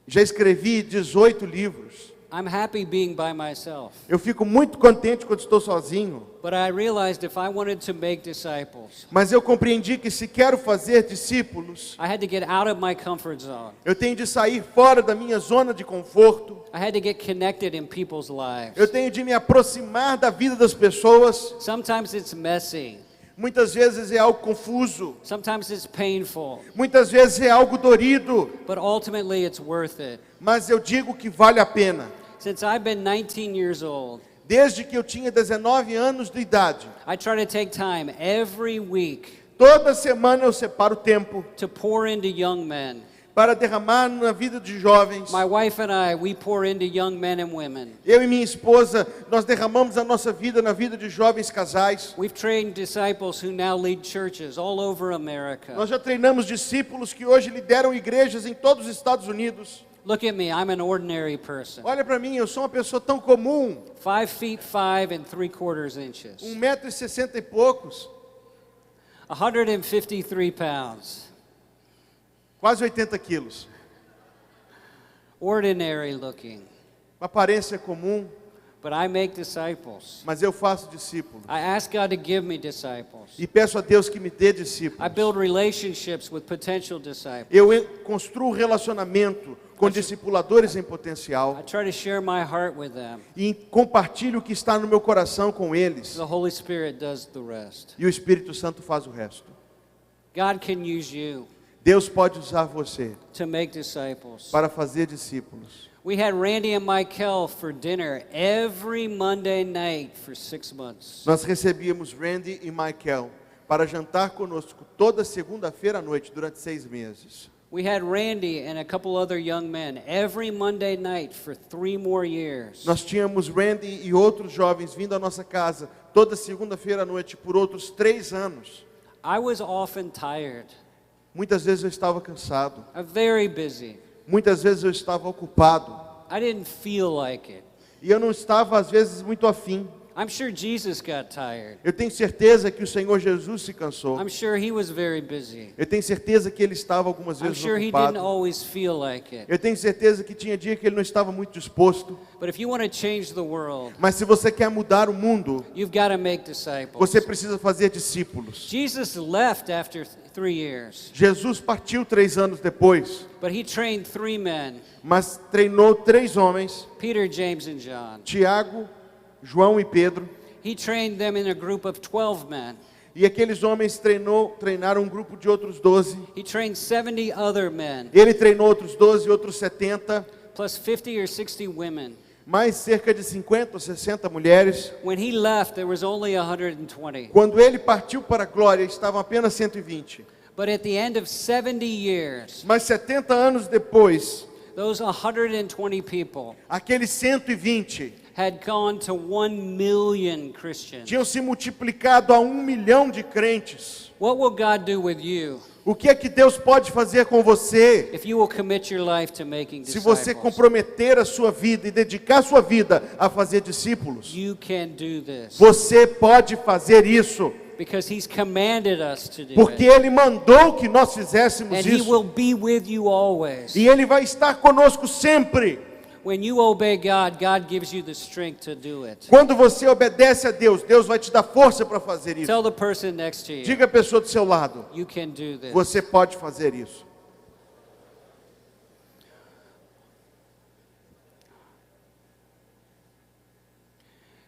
já escrevi 18 livros. I'm happy being by myself. Eu fico muito contente quando estou sozinho, But I realized if I wanted to make disciples, mas eu compreendi que se quero fazer discípulos, I had to get out of my comfort zone. eu tenho de sair fora da minha zona de conforto, I had to get connected in people's lives. eu tenho de me aproximar da vida das pessoas. Sometimes it's messy. Muitas vezes é algo confuso, Sometimes it's painful. muitas vezes é algo dorido, But ultimately it's worth it. mas eu digo que vale a pena. Since I've been 19 years old, Desde que eu tinha 19 anos de idade, I try to take time every week toda semana eu separo tempo to pour into young men para derramar na vida de jovens. My wife and I, we pour into young men and women. Eu e minha esposa, nós derramamos a nossa vida na vida de jovens casais. We've trained disciples who now lead churches all over America. Nós já treinamos discípulos que hoje lideram igrejas em todos os Estados Unidos. Look at me, I'm an ordinary person. Olha para mim, eu sou uma pessoa tão comum, 5'5" 3/4 inches. 1,60 m e poucos, 153 pounds. quase 80 quilos. Ordinary looking. Uma aparência comum, But I make disciples. mas eu faço discípulos. I ask God to give me disciples. E peço a Deus que me dê I discípulos. build relationships with potential disciples. Eu construo relacionamento com discipuladores em I potencial try to share my heart with them. e compartilho o que está no meu coração com eles. The Holy Spirit does the rest. E o Espírito Santo faz o resto. God can use you Deus pode usar você to make disciples. para fazer discípulos. We had Randy and Michael for dinner every Monday night for 6 months. Nós recebíamos Randy e Michael para jantar conosco toda segunda-feira à noite durante 6 meses. We had Randy and a couple other young men every Monday night for 3 more years. Nós tínhamos Randy e outros jovens vindo à nossa casa toda segunda-feira à noite por outros 3 anos. I was often tired. Muitas vezes eu estava cansado. I'm very busy. Muitas vezes eu estava ocupado. I didn't feel like it. E eu não estava, às vezes, muito afim. I'm sure Jesus got tired. Eu tenho certeza que o Senhor Jesus se cansou. I'm sure he was very busy. Eu tenho certeza que ele estava algumas I'm vezes sure he didn't ocupado. always feel like it. Eu tenho certeza que tinha dia que ele não estava muito disposto. But if you want to change the world, Mas se você quer mudar o mundo, you've got to make disciples. você precisa fazer discípulos. Jesus left after 3 years, Jesus partiu 3 anos depois, but he trained 3 men, mas treinou 3 homens, Peter, James, and John. Tiago, João e Pedro. He trained them in a group of 12 men. E aqueles homens treinaram um grupo de outros 12. He trained 70 other men, Ele treinou outros 12, outros 70, plus 50 or 60 women. mais cerca de 50 ou 60 mulheres. When he left, there was only 120. Quando ele partiu para a glória, estavam apenas 120. But at the end of 70 years, Mas 70 anos depois, those 120 people aqueles 120 had gone to 1 million Christians. tinham se multiplicado a 1 milhão de crentes. What will God do with you O que é que Deus pode fazer com você if you will commit your life to making se você disciples? comprometer a sua vida e dedicar a sua vida a fazer discípulos? You can do this Você pode fazer isso, because he's commanded us to do porque it. Ele mandou que nós fizéssemos And he isso. will be with you always. E Ele vai estar conosco sempre. When you obey God, God gives you the strength to do it. Quando você obedece a Deus, Deus vai te dar força para fazer isso. Tell the person next to you, Diga à pessoa do seu lado, you can do this. você pode fazer isso.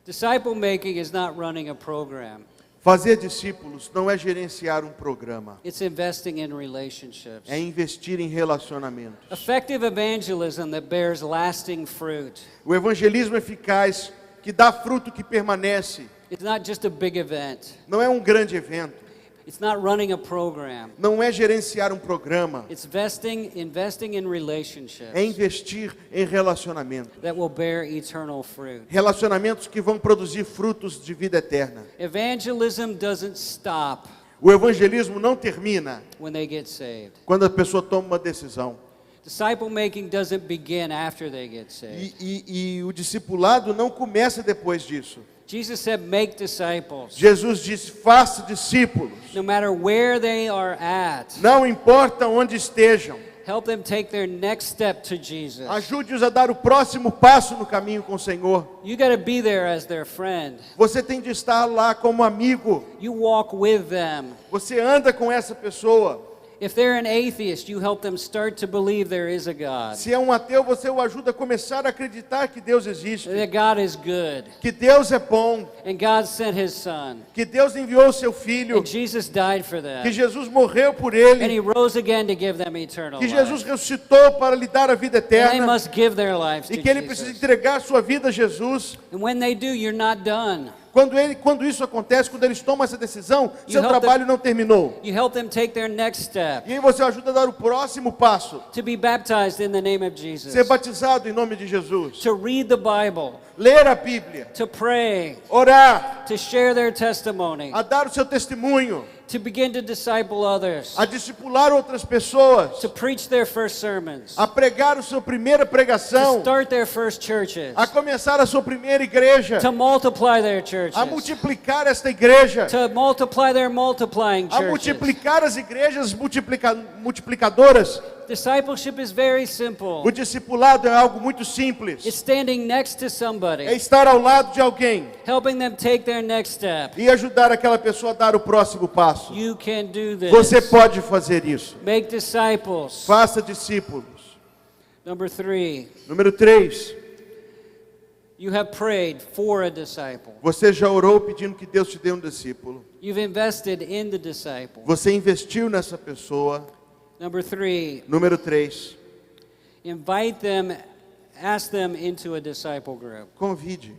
Disciple making is not running a program. Fazer discípulos não é gerenciar um programa, It's investing in relationships. é investir em relacionamentos. Effective evangelism that bears lasting fruit. O evangelismo eficaz que dá fruto que permanece, It's not just a big event. não é um grande evento, It's not running a program. não é gerenciar um programa, It's investing in relationships é investir em relacionamento. that will bear eternal fruit. Relacionamentos que vão produzir frutos de vida eterna. Evangelism doesn't stop O evangelismo não termina when they get saved. quando a pessoa toma uma decisão. Disciple making doesn't begin after they get saved. E o discipulado não começa depois disso. Jesus said, make disciples. Jesus disse, faça discípulos. No matter where they are at, Não importa onde estejam. help them take their next step to Jesus. Ajude-os a dar o próximo passo no caminho com o Senhor. You got to be there as their friend. Você tem de estar lá como amigo. You walk with them. Você anda com essa pessoa. If they're an atheist, you help them start to believe there is a God. Se é um ateu, você o ajuda a começar a acreditar que Deus existe. That God is good. Que Deus é bom. And God sent His Son. Que Deus enviou o seu Filho. And Jesus died for them. Que Jesus morreu por And ele. He rose again to give them eternal Que Jesus life. ressuscitou para lhe dar a vida And they eterna. must give their lives to E que ele precisa Jesus. entregar sua vida a Jesus. And when they do, you're not done. Quando isso acontece, quando eles tomam essa decisão, seu trabalho não terminou. You help them take their next step. E aí você ajuda a dar o próximo passo. To be baptized in the name of Jesus. Ser batizado em nome de Jesus. To read the Bible. Ler a Bíblia. To pray. Orar. To share their testimony. A dar o seu testemunho. To begin to disciple others. A discipular outras pessoas. To preach their first sermons. A pregar a sua primeira To pregação. start their first churches. A começar a sua primeira igreja. To multiply their churches. A multiplicar esta igreja. To multiply their multiplying A churches. multiplicar as igrejas multiplicadoras. Discipleship is very simple. O discipulado é algo muito simples. It's standing next to somebody, É estar ao lado de alguém helping them take their next step. e ajudar aquela pessoa a dar o próximo passo. You can do this. Você pode fazer isso. Make disciples. Faça discípulos. Number 3, Número 3. you have prayed for a disciple. Você já orou pedindo que Deus te dê um discípulo. You've invested in the disciple. Você investiu nessa pessoa. Number 3, Número 3. invite them, ask them into a disciple group. Convide.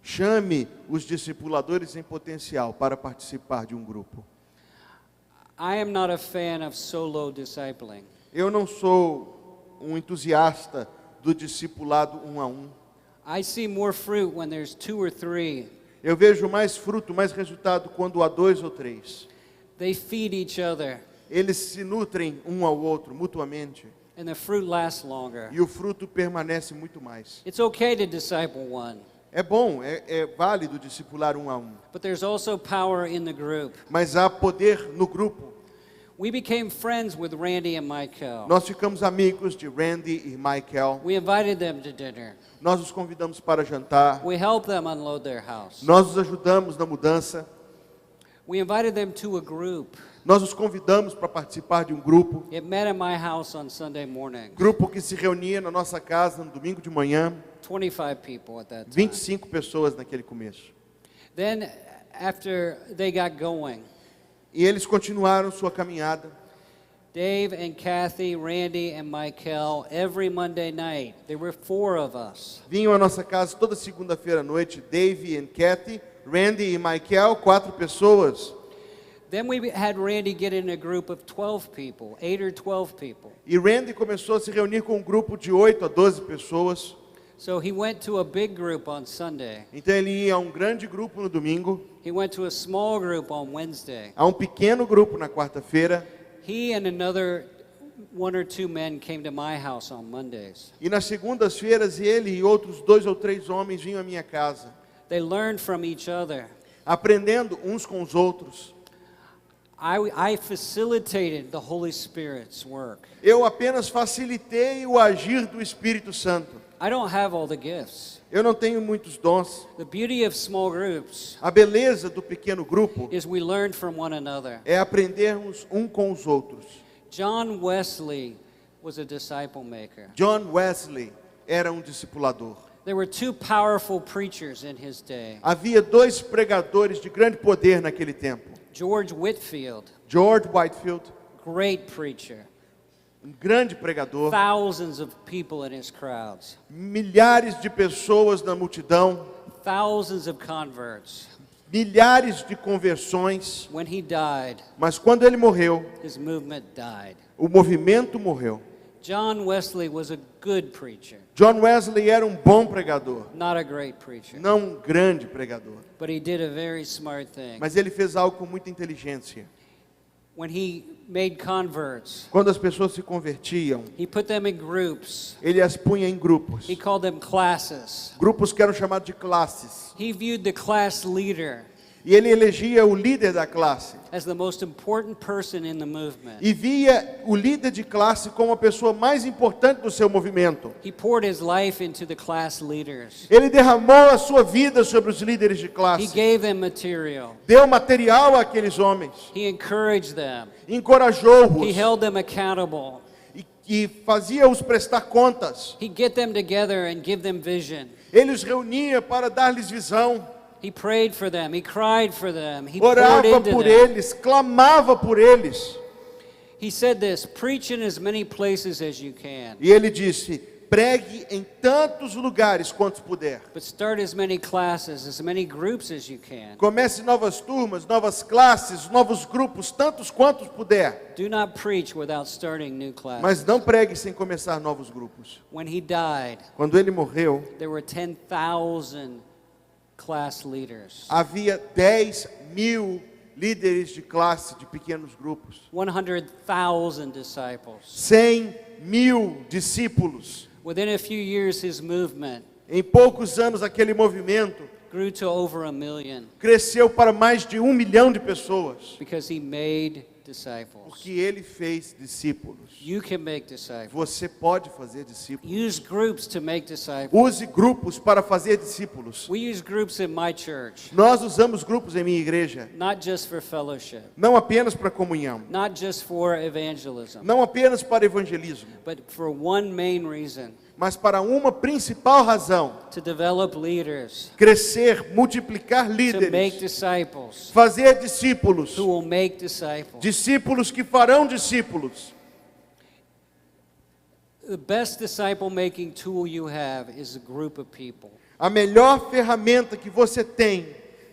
Chame os discipuladores em potencial para participar de um grupo. I am not a fan of solo discipling. Eu não sou um entusiasta do discipulado um a um. I see more fruit when there's 2 or 3. Eu vejo mais fruto, mais resultado quando há 2 ou 3. They feed each other, Eles se nutrem um ao outro mutuamente and the fruit lasts longer. e o fruto permanece muito mais. It's okay to disciple one, É bom, é válido discipular um a um, but there's also power in the group. mas há poder no grupo. We became friends with Randy and Michael. Nós ficamos amigos de Randy e Michael. We invited them to dinner. Nós os convidamos para jantar. We helped them unload their house. Nós os ajudamos na mudança. We invited them to a group. Nós os convidamos para participar de um grupo. It met at my house on Sunday morning. Grupo que se reunia na nossa casa no domingo de manhã. 25 people at that time. 25 pessoas naquele começo. Then, after they got going, E eles continuaram sua caminhada. Dave and Kathy, Randy and Michael, every Monday night, there were 4 of us. Vinham à nossa casa toda segunda-feira à noite, Dave e Kathy, Randy e Michael, 4 pessoas. Then we had Randy get in a group of 12 people, 8 or 12 people. E Randy começou a se reunir com um grupo de 8 a 12 pessoas. So he went to a big group on Sunday. Então ele ia a um grande grupo no domingo, He went to a small group on Wednesday. a um pequeno grupo na quarta-feira, He and another 1 or 2 men came to my house on Mondays. e nas segundas-feiras ele e outros 2 ou 3 homens vinham à minha casa, They learned from each other. aprendendo uns com os outros. I facilitated the Holy Spirit's work. Eu apenas facilitei o agir do Espírito Santo. I don't have all the gifts. Eu não tenho muitos dons. The beauty of small groups A beleza do pequeno grupo is we learn from one another. é aprendermos um com os outros. John Wesley was a disciple maker. John Wesley era um discipulador. There were 2 powerful preachers in his day. Havia 2 pregadores de grande poder naquele tempo. George Whitefield, George Whitefield, great preacher. grande pregador. Thousands of people in his crowds. Milhares de pessoas na multidão. Thousands of converts. Milhares de conversões. When he died, Mas quando ele morreu, his movement died. o movimento morreu. John Wesley was a good preacher, John Wesley era um bom pregador, not a great preacher. não um grande pregador. But he did a very smart thing. Mas ele fez algo com muita inteligência. When he made converts, Quando as pessoas se convertiam, he put them in groups. ele as punha em grupos. He called them classes. Grupos que eram chamados de classes. He viewed the class leader E ele elegia o líder da classe. as the most important person in the movement. E via o líder de classe como a pessoa mais importante do seu movimento. He poured his life into the class leaders. Ele derramou a sua vida sobre os líderes de He classe. gave them material. Deu material àqueles homens. He encouraged them. He Encorajou-os. held them accountable. E fazia-os prestar contas. He'd get them together and give them vision. Ele os reunia para dar-lhes visão. He prayed for them. He cried for them. He poured Orava into por them. eles. Clamava por eles. He said this, preach in as many places as you can. E ele disse: pregue em tantos lugares quantos puder. But start as many classes, as many groups as you can. Comece novas turmas, novas classes, novos grupos, tantos quantos puder. Do not preach without starting new classes. Mas não pregue sem começar novos grupos. When he died, Quando ele morreu, there were 10,000 class leaders. havia 10.000 líderes de classe de pequenos grupos. 100,000 disciples. 100.000 discípulos. Within a few years, his movement Em poucos anos, aquele movimento grew to over 1 million cresceu para mais de 1 milhão de pessoas. because he made disciples. Porque ele fez discípulos. You can make disciples. Você pode fazer discípulos. Use groups to make disciples. Use grupos para fazer discípulos. We use groups in my church, Nós usamos grupos em minha igreja, not just for fellowship, não apenas para comunhão, not just for evangelism, não apenas para evangelismo, but for one main reason: mas para uma principal razão: to develop leaders, crescer, multiplicar to make líderes, disciples, fazer discípulos, who will make disciples. discípulos que farão discípulos. The best disciple-making tool you have is a group of people. A melhor ferramenta que você tem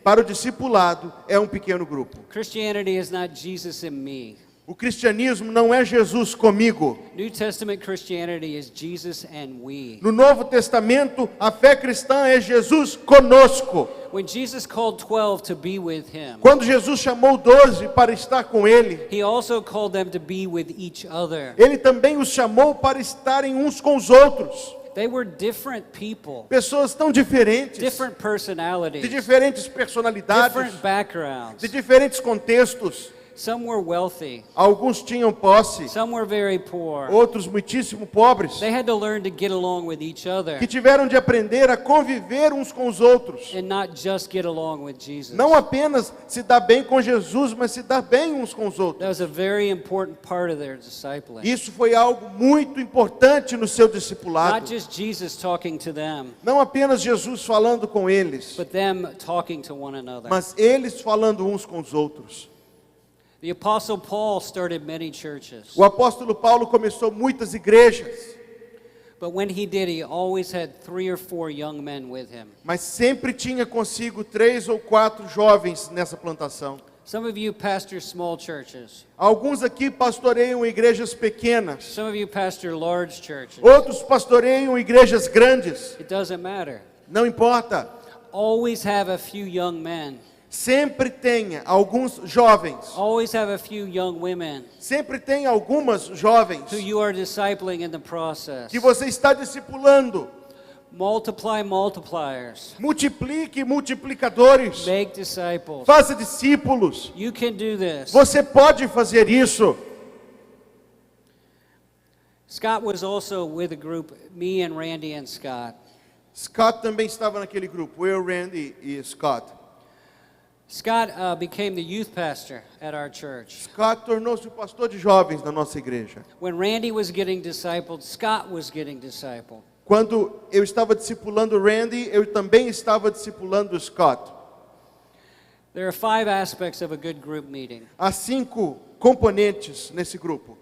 para o discipulado é um pequeno grupo. Christianity is not Jesus and me. O cristianismo não é Jesus comigo. New Testament Christianity is Jesus and we. No Novo Testamento, a fé cristã é Jesus conosco. When Jesus called 12 to be with him, Quando Jesus chamou 12 para estar com ele, he also called them to be with each other. ele também os chamou para estarem uns com os outros. They were different people, Pessoas tão diferentes, different de personalities, diferentes personalidades, different backgrounds. de diferentes contextos. Some were wealthy, Alguns tinham posse, some were very poor. outros muitíssimo pobres, They had to learn to get along with each other que tiveram de aprender a conviver uns com os outros. and not just get along with Jesus. Não apenas se dar bem com Jesus, mas se dar bem uns com os outros. That was a very important part of their discipling. Isso foi algo muito importante no seu Not discipulado. just Jesus talking to them, Não apenas Jesus falando com eles, but them talking to one another. mas eles falando uns com os outros. The Apostle Paul started many churches, O apóstolo Paulo começou muitas igrejas, but when he did, he always had 3 or 4 young men with him. mas sempre tinha consigo 3 ou 4 jovens nessa plantação. Some of you pastor small churches. Alguns aqui pastoreiam igrejas pequenas, Some of you pastor large churches. outros pastoreiam igrejas grandes. It doesn't matter. Não importa. Always have a few young men. Sempre tenha alguns jovens, Always have a few young women sempre tem algumas jovens who you are discipling in the process. que você está discipulando. Multiply multipliers. Multiplique multiplicadores. Make disciples. Faça discípulos. You can do this. Você pode fazer isso. Scott was also with a group, me and Randy and Scott. Scott também estava naquele grupo, eu, Randy e Scott. Scott became the youth pastor at our church. Scott tornou-se o pastor de jovens na nossa igreja. When Randy was getting discipled, Scott was getting discipled. Quando eu estava discipulando Randy, eu também estava discipulando Scott. There are 5 aspects of a good group meeting. Há 5 componentes nesse grupo.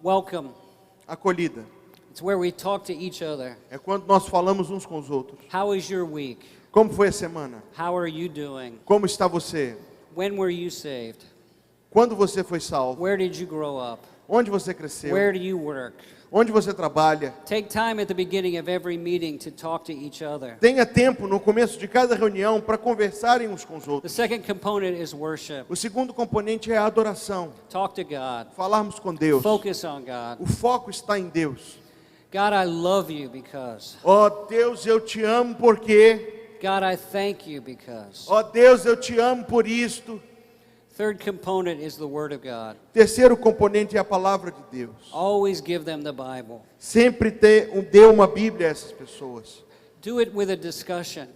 Welcome. Acolhida. It's where we talk to each other. É quando nós falamos uns com os outros. How is your week? Como foi a semana? How are you doing? Como está você? When were you saved? Quando você foi salvo? Where did you grow up? Onde você cresceu? Where do you work? Onde você trabalha? Take time at the beginning of every meeting to talk to each other. Tenha tempo no começo de cada reunião para conversarem uns com os The outros. second component is worship. O segundo componente é a adoração. Talk to God. Falarmos com Deus. Focus on God. O foco está em Deus. God, I love you because. Ó Deus, eu te amo porque. God, I thank you because. Ó Deus, eu te amo por isto. Third component is the Word of God. Terceiro componente é a palavra de Deus. Always give them the Bible. Sempre dê uma Bíblia a essas pessoas. Do it with a discussion.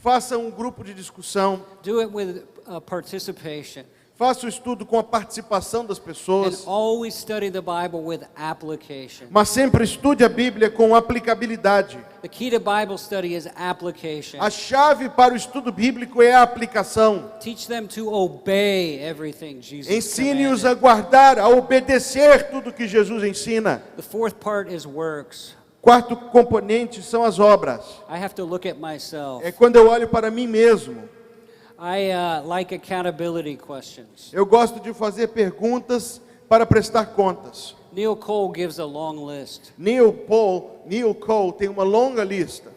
Faça um grupo de discussão. Do it with participation. Faça o estudo com a participação das And pessoas. always study the Bible with application. Mas sempre estude a Bíblia com aplicabilidade. The key to Bible study is application. A chave para o estudo bíblico é a aplicação. Teach them to obey everything Jesus Ensine-os commanded. a guardar, a obedecer tudo que Jesus ensina. The fourth part is works. Quarto componente são as obras. I have to look at myself. É quando eu olho para mim mesmo. I like accountability questions. Eu gosto de fazer perguntas para prestar contas. Neil Cole gives a long list. Neil Cole tem uma longa lista.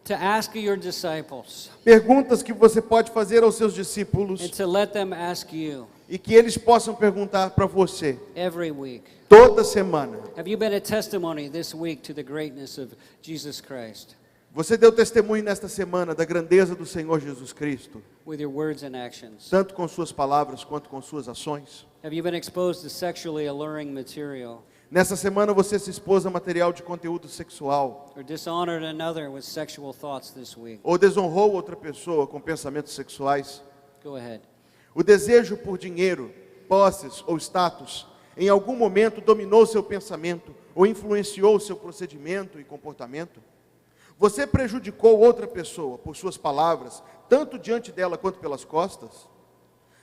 To ask your disciples Perguntas que você pode fazer aos seus discípulos and to let them ask you e que eles possam perguntar para você every week. toda semana. Have you been a testimony this week to the greatness of Jesus Christ Você deu testemunho nesta semana da grandeza do Senhor Jesus Cristo, with your words and actions? tanto com suas palavras quanto com suas ações? Have you been exposed to sexually alluring material Nessa semana você se expôs a material de conteúdo sexual or dishonored another with sexual thoughts this week? ou desonrou outra pessoa com pensamentos sexuais? Go ahead. O desejo por dinheiro, posses ou status em algum momento dominou seu pensamento ou influenciou seu procedimento e comportamento? Você prejudicou outra pessoa por suas palavras, tanto diante dela quanto pelas costas?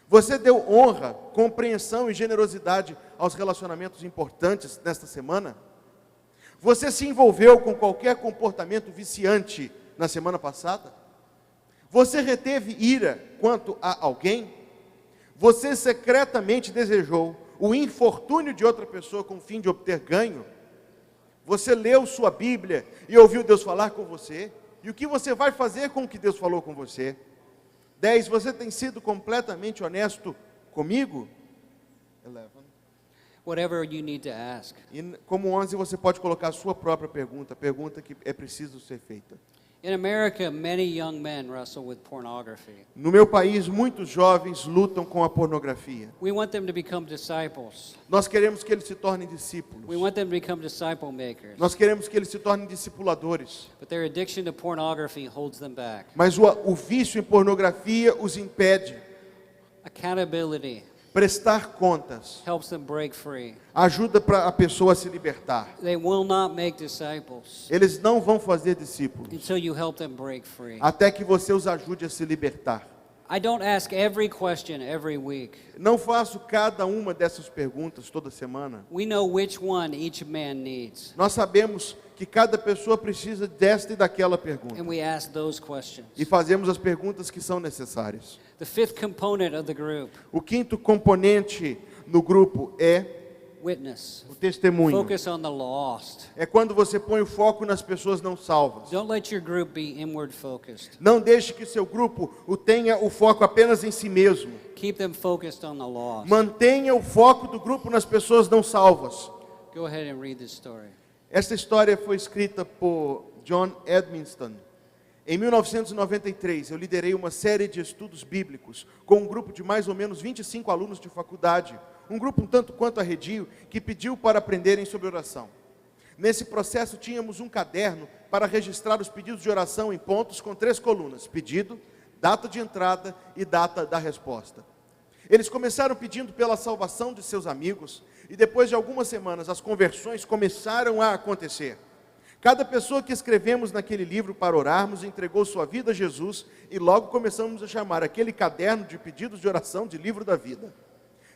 Você deu honra, compreensão e generosidade aos relacionamentos importantes nesta semana? Você se envolveu com qualquer comportamento viciante na semana passada? Você reteve ira quanto a alguém? Você secretamente desejou o infortúnio de outra pessoa com o fim de obter ganho? Você leu sua Bíblia e ouviu Deus falar com você? E o que você vai fazer com o que Deus falou com você? 10. Você tem sido completamente honesto comigo? 11. Whatever you need to ask. E como 11, você pode colocar a sua própria pergunta, a pergunta que é preciso ser feita. In America, many young men wrestle with pornography. No meu país, muitos jovens lutam com a pornografia. We want them to become disciples. Nós queremos que eles se tornem We discípulos. want them to become disciple makers. Nós queremos que eles se tornem discipuladores. But their addiction to pornography holds them back. Mas o vício em pornografia os impede. Accountability Prestar contas helps them break free. ajuda para a pessoa a se libertar. They will not make disciples Eles não vão fazer discípulos until you help them break free. até que você os ajude a se libertar. I don't ask every question every week. Não faço cada uma dessas perguntas toda semana. We know which one each man needs, Nós sabemos que cada pessoa precisa desta e daquela pergunta. and we ask those questions. E fazemos as perguntas que são necessárias. The fifth component of the group, O quinto componente no grupo é witness. o testemunho. Focus on the lost. É quando você põe o foco nas pessoas não salvas. Don't let your group be inward focused. Não deixe que seu grupo tenha o foco apenas em si mesmo. Keep them focused on the lost. Mantenha o foco do grupo nas pessoas não salvas. Go ahead and read this story. Esta história foi escrita por John Edmiston. Em 1993, eu liderei uma série de estudos bíblicos com um grupo de mais ou menos 25 alunos de faculdade, um grupo um tanto quanto arredio, que pediu para aprenderem sobre oração. Nesse processo, tínhamos um caderno para registrar os pedidos de oração em pontos com 3 colunas: pedido, data de entrada e data da resposta. Eles começaram pedindo pela salvação de seus amigos, e depois de algumas semanas, as conversões começaram a acontecer. Cada pessoa que escrevemos naquele livro para orarmos entregou sua vida a Jesus, e logo começamos a chamar aquele caderno de pedidos de oração de livro da vida.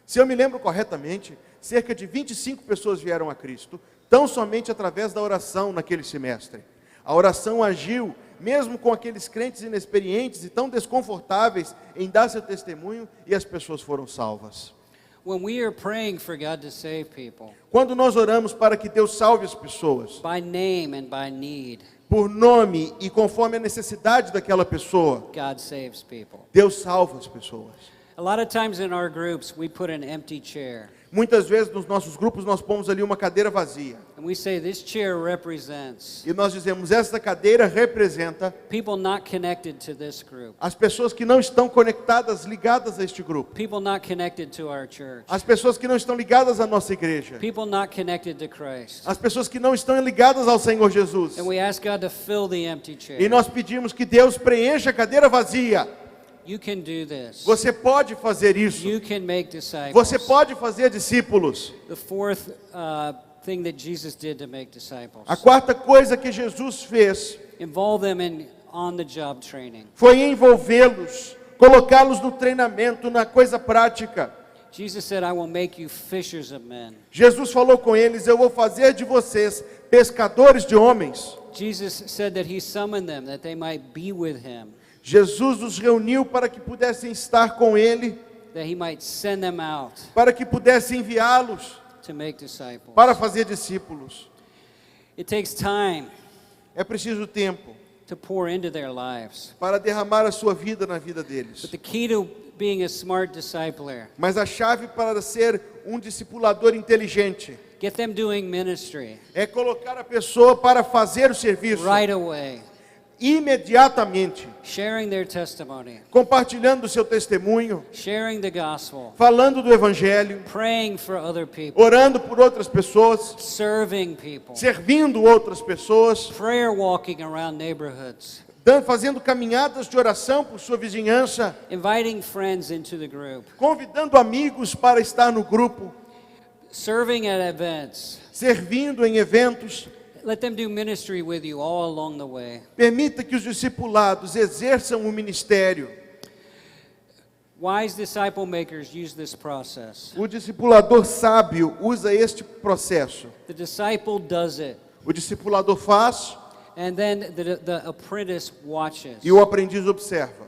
Se eu me lembro corretamente, cerca de 25 pessoas vieram a Cristo, tão somente através da oração naquele semestre. A oração agiu, mesmo com aqueles crentes inexperientes e tão desconfortáveis em dar seu testemunho, e as pessoas foram salvas. When we are praying for God to save people, Quando nós oramos para que Deus salve as pessoas, by name and by need, por nome e conforme a necessidade daquela pessoa, God saves people. Deus salva as pessoas. A lot of times in our groups, we put an empty chair. Muitas vezes nos nossos grupos nós pomos ali uma cadeira vazia. And we say this chair represents E nós dizemos, esta cadeira representa people not connected to this group, as pessoas que não estão conectadas, ligadas a este grupo. people not connected to our church, As pessoas que não estão ligadas à nossa igreja. people not connected to Christ. As pessoas que não estão ligadas ao Senhor Jesus. And we ask God to fill the empty E chair. nós pedimos que Deus preencha a cadeira vazia. You can do this. Você pode fazer isso. You can make disciples. Você pode fazer discípulos. The fourth thing that Jesus did to make disciples. A quarta coisa que Jesus fez Involve them in on-the-job training. foi envolvê-los, colocá-los no treinamento, na coisa prática. Jesus said, I will make you fishers of men. Jesus falou com eles: eu vou fazer de vocês pescadores de homens. Jesus said that he summoned them that they might be with him, Jesus os reuniu para que pudessem estar com ele, that he might send them out para que pudesse enviá-los to make disciples. para fazer discípulos. It takes time É preciso tempo to pour into their lives. para derramar a sua vida na vida deles. But the key to being a smart discipler, Mas a chave para ser um discipulador inteligente get them doing ministry é colocar a pessoa para fazer o serviço right away, imediatamente, sharing their testimony, compartilhando o seu testemunho, sharing the gospel, falando do evangelho, praying for other people, orando por outras pessoas, serving people, servindo outras pessoas, prayer walking around neighborhoods, fazendo caminhadas de oração por sua vizinhança, inviting friends into the group, convidando amigos para estar no grupo, serving at events. servindo em eventos. Let them do ministry with you all along the way. Permita que os discipulados exerçam o ministério. Wise disciple makers use this process. O discipulador sábio usa este processo. The disciple does it, O discipulador faz and then the apprentice watches. e o aprendiz observa.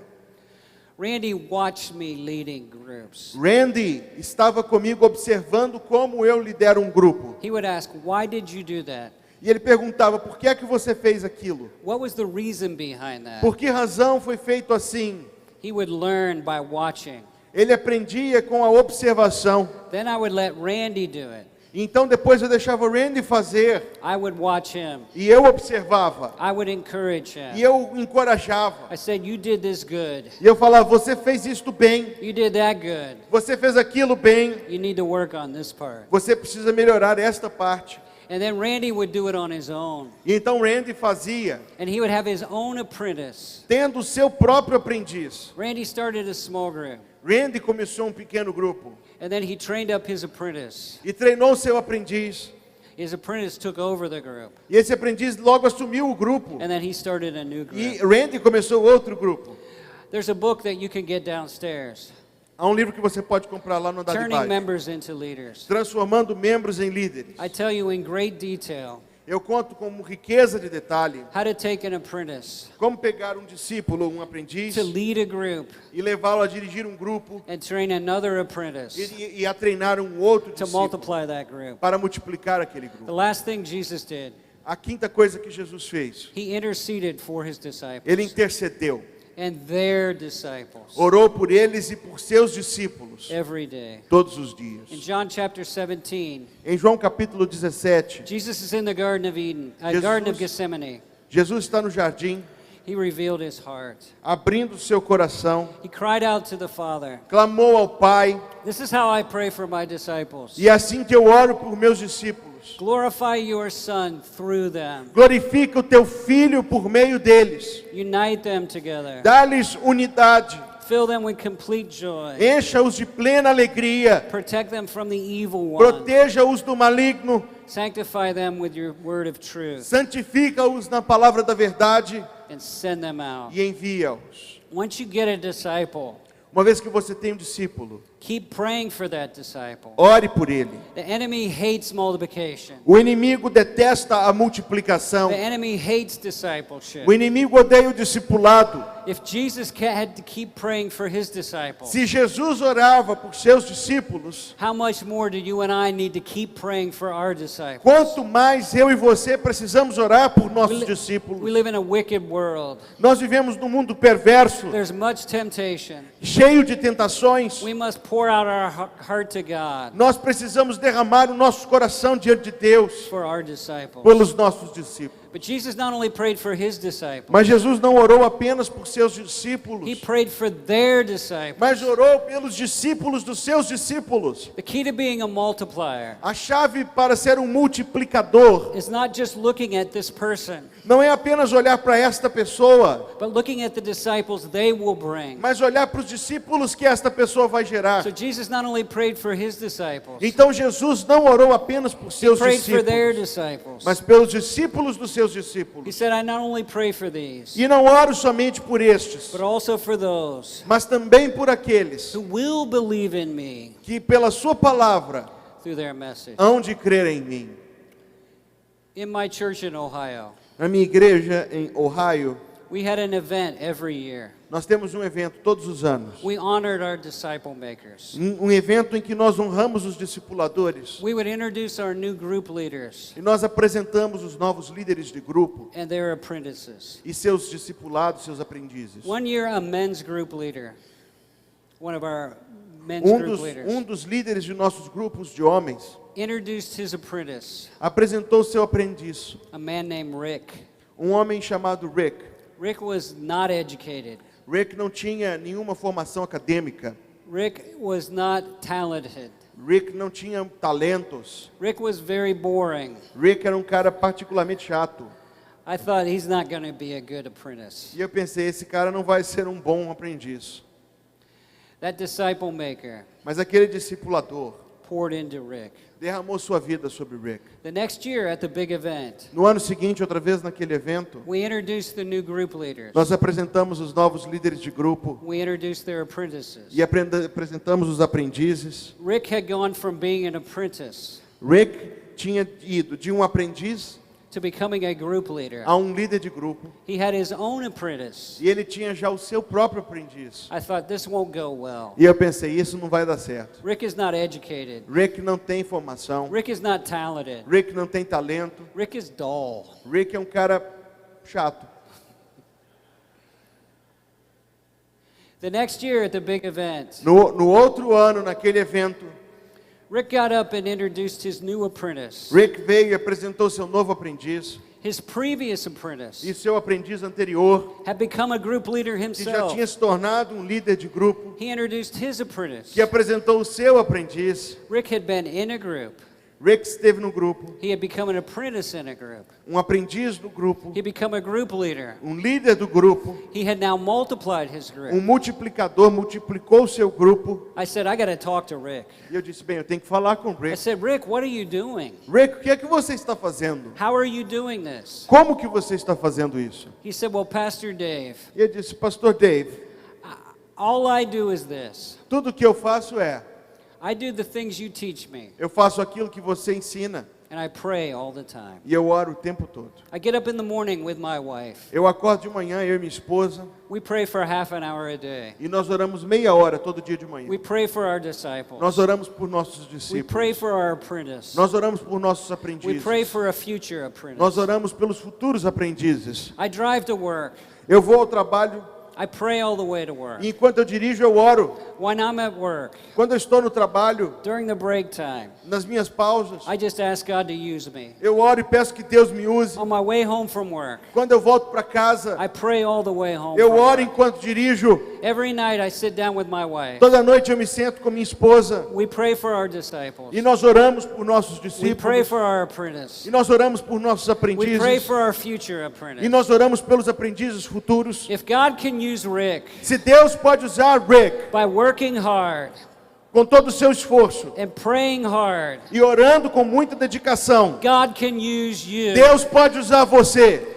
Randy watched me leading groups. Randy estava comigo observando como eu lidero um grupo. He would ask, why did you do that? E ele perguntava: por que é que você fez aquilo? What was the reason behind that? Por que razão foi feito assim? He would learn by watching. Ele aprendia com a observação. Then I would let Randy do it. Então depois eu deixava o Randy fazer I would watch him. e eu observava. I would encourage E him. eu encorajava. I said, you did this good. E eu falava: você fez isto bem. You did that good. Você fez aquilo bem. You need to work on this part. Você precisa melhorar esta parte. And then Randy would do it on his own. E então Randy fazia, And he would have his own apprentice. tendo o seu próprio aprendiz. Randy started a small group. Randy começou um pequeno grupo And then he trained up his apprentice. e treinou o seu aprendiz. His apprentice took over the group. E esse aprendiz logo assumiu o grupo. And then he started a new E group. Randy começou outro grupo. There's a book that you can get downstairs. Há um livro que você pode comprar lá no andar de Turning baixo. members into leaders. Transformando membros em líderes. I tell you in great detail Eu conto com riqueza de detalhe how to take an apprentice como pegar um discípulo, um aprendiz, to lead a group e levá-lo a dirigir um grupo and train another apprentice e a treinar um outro to discípulo multiply that group. para multiplicar aquele The grupo. last thing Jesus did, A quinta coisa que Jesus fez, he interceded for his disciples ele intercedeu, and their disciples orou por eles e por seus discípulos every day. todos os dias. In John chapter 17, Em João capítulo 17, Jesus is in the Garden of Eden, Garden of Gethsemane. Jesus está no jardim, He revealed his heart. abrindo seu coração, He cried out to the Father, clamou ao Pai: this is how I pray for my disciples. e é assim que eu oro por meus discípulos. Glorify your Son through them. Glorifica o teu Filho por meio deles. Unite them together. Dá-lhes unidade. Fill them with complete joy. Encha-os de plena alegria. Protect them from the evil one. Proteja-os do maligno. Sanctify them with your word of truth. Santifica-os na palavra da verdade And send them out. e envia-os. Once you get a disciple, Uma vez que você tem um discípulo, keep praying for that disciple. ore por ele. The enemy hates multiplication. O inimigo detesta a multiplicação. The enemy hates discipleship. O inimigo odeia o discipulado. If Jesus had to keep praying for his disciples, Se Jesus orava por seus discípulos, how much more do you and I need to keep praying for our disciples? quanto mais eu e você precisamos orar por nossos We discípulos. live in a wicked world. Nós vivemos num mundo perverso, There's much temptation. cheio de tentações. We must pour out our heart to God Nós precisamos derramar o nosso coração diante de Deus for our disciples. pelos nossos discípulos. But Jesus not only prayed for his disciples, Mas Jesus não orou apenas por seus discípulos, he prayed for their disciples. mas orou pelos discípulos dos seus discípulos. The key to being a multiplier A chave para ser um multiplicador is not just looking at this person, não é apenas olhar para esta pessoa, but looking at the disciples they will bring. mas olhar para os discípulos que esta pessoa vai gerar. So Jesus not only prayed for his disciples, Então Jesus não orou apenas por he seus prayed for their discípulos, disciples. mas pelos discípulos dos seus He discípulos. said, I not only pray for these, E não oro somente por estes, but also for those mas também por aqueles who will believe in me que pela sua palavra through their message. hão de crer em mim. In my church in Ohio, Na minha igreja em Ohio, we had an event every year. nós temos um evento todos os anos. We honored our disciple makers. Um evento em que nós honramos os discipuladores. We would introduce our new group leaders E nós apresentamos os novos líderes de grupo and their apprentices. e seus discipulados, seus aprendizes. One year, a men's group leader, one of our men's Um group dos, leaders, um dos líderes de nossos grupos de homens introduced his apprentice, apresentou seu aprendiz, a man named Rick. um homem chamado Rick. Rick was not educated. Rick não tinha nenhuma formação acadêmica. Rick was not talented. Rick não tinha talentos. Rick was very boring. Rick era um cara particularmente chato. I thought he's not going to be a good apprentice. E eu pensei, esse cara não vai ser um bom aprendiz. That disciple maker Mas aquele discipulador poured into Rick. derramou sua vida sobre Rick. The next year at the big event, No ano seguinte, outra vez naquele evento, we introduced the new group leaders. nós apresentamos os novos líderes de grupo We introduced their apprentices. e apresentamos os aprendizes. Rick had gone from being an apprentice Rick tinha ido de um aprendiz to becoming a group leader. a um líder de grupo He had his own apprentice. e ele tinha já o seu próprio aprendiz. I thought this won't go well. E eu pensei, isso não vai dar certo. Rick is not educated. Rick não tem formação, Rick is not talented. Rick não tem talento, Rick is dull. Rick é um cara chato. The next year at the big event, No outro ano, naquele evento, Rick got up and introduced his new apprentice. Rick veio e apresentou seu novo aprendiz His previous e apprentice seu aprendiz anterior, had become a group leader que já himself. tinha se tornado um líder de grupo, He introduced his apprentice. que apresentou o seu aprendiz. Rick had been in a group. Rick esteve no grupo, He had become an apprentice in a group. um aprendiz do grupo, He had become a group leader. um líder do grupo, He had now multiplied his group. multiplicador, multiplicou o seu grupo. I said, I got to talk to Rick. E eu disse, bem, eu tenho que falar com o I Rick. said, Rick, what are you doing? Rick, o que é que você está fazendo? How are you doing this? Como que você está fazendo isso? He said, well, Pastor Dave, E eu disse, Pastor Dave, all I do is this. tudo que eu faço é, I do the things you teach me, eu faço aquilo que você ensina and I pray all the time. e eu oro o tempo todo. I get up in the morning with my wife. Eu acordo de manhã, eu e minha esposa, We pray for half an hour a day. e nós oramos meia hora todo dia de manhã. We pray for our disciples. Nós oramos por nossos We pray discípulos. for our apprentice. Nós oramos por nossos We aprendizes. pray for a future apprentice. Nós oramos pelos futuros aprendizes. I drive to work. Eu vou ao trabalho I pray all the way to work. e enquanto eu dirijo eu oro. When I'm at work, Quando eu estou no trabalho, during the break time, nas minhas pausas, I just ask God to use me. eu oro e peço que Deus me use. On my way home from work, Quando eu volto para casa, I pray all the way home. eu from oro work. enquanto dirijo. Every night I sit down with my wife. Toda noite eu me sento com minha esposa We pray for our disciples. e nós oramos por nossos We pray discípulos. for our apprentice. E nós oramos por nossos We pray aprendizes. for our future E apprentice. nós oramos pelos aprendizes futuros. If God can use Rick Se Deus pode usar Rick by working hard com todo o seu esforço and praying hard, e orando com muita dedicação, God can use you. Deus pode usar você.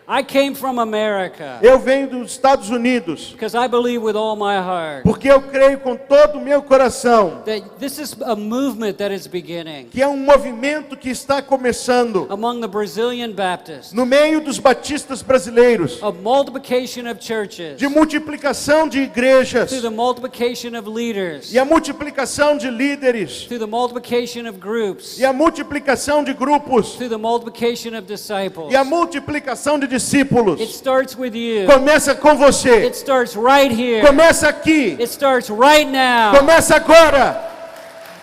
I came from America Eu venho dos Estados Unidos because I believe with all my heart porque eu creio com todo o meu coração that this is a movement that is beginning que é um movimento que está começando among the Brazilian Baptists no meio dos batistas brasileiros, of multiplication of churches de multiplicação de igrejas through the multiplication of leaders, e a multiplicação de líderes through the multiplication of groups, e a multiplicação de grupos through the multiplication of disciples. e a multiplicação de discípulos. It starts with you. Começa com você. It starts right here. Começa aqui. It starts right now. Começa agora.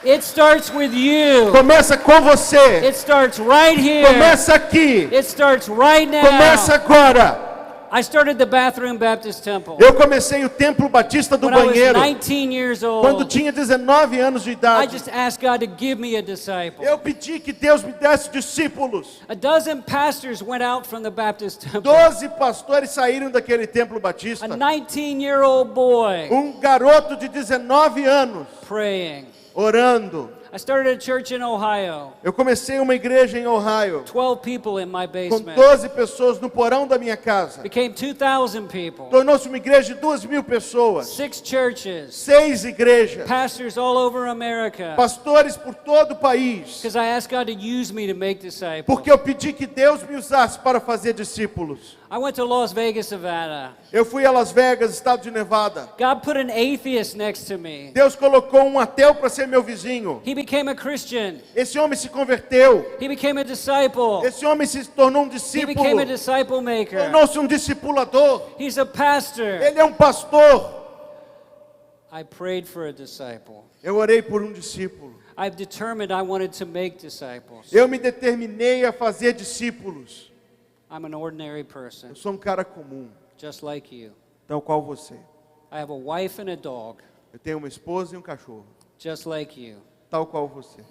It starts with you. Começa com você. It starts right here. Começa aqui. It starts right now. Começa agora. I started the Bathroom Baptist Temple. Eu comecei o Templo Batista do When I was Banheiro 19 years quando old, tinha 19 anos de I idade. just asked God to give me a disciple. Eu pedi que Deus me desse discípulos. A dozen pastors went out from the Baptist temple. 12 pastores saíram daquele Templo Batista. A 19-year-old boy Garoto de 19 anos praying. orando. I started a church in Ohio. Eu comecei uma igreja em Ohio 12 people in my com basement. 12 pessoas no porão da minha casa. Became 2,000 people. Tornou-se uma igreja de 2.000 pessoas. 6 churches. 6 igrejas. Pastors all over America. Pastores por todo o país. Because I asked God to use me to make disciples. Porque eu pedi que Deus me usasse para fazer discípulos. I went to Las Vegas, Nevada. Eu fui a Las Vegas, estado de Nevada. God put an atheist next to me. Deus colocou um ateu para ser meu vizinho. He became a Christian. Esse homem se converteu. He became a disciple. Esse homem se tornou um He discípulo. became a disciple maker. Tornou-se um discipulador. He's a pastor. Ele é um pastor. I prayed for a disciple. Eu orei por um discípulo. I've determined I wanted to make disciples. Eu me determinei a fazer discípulos. I'm an ordinary person, Eu sou um cara comum, just like you. tal qual você. I have a wife and a dog, Eu tenho uma esposa e um cachorro, just like you. tal qual você.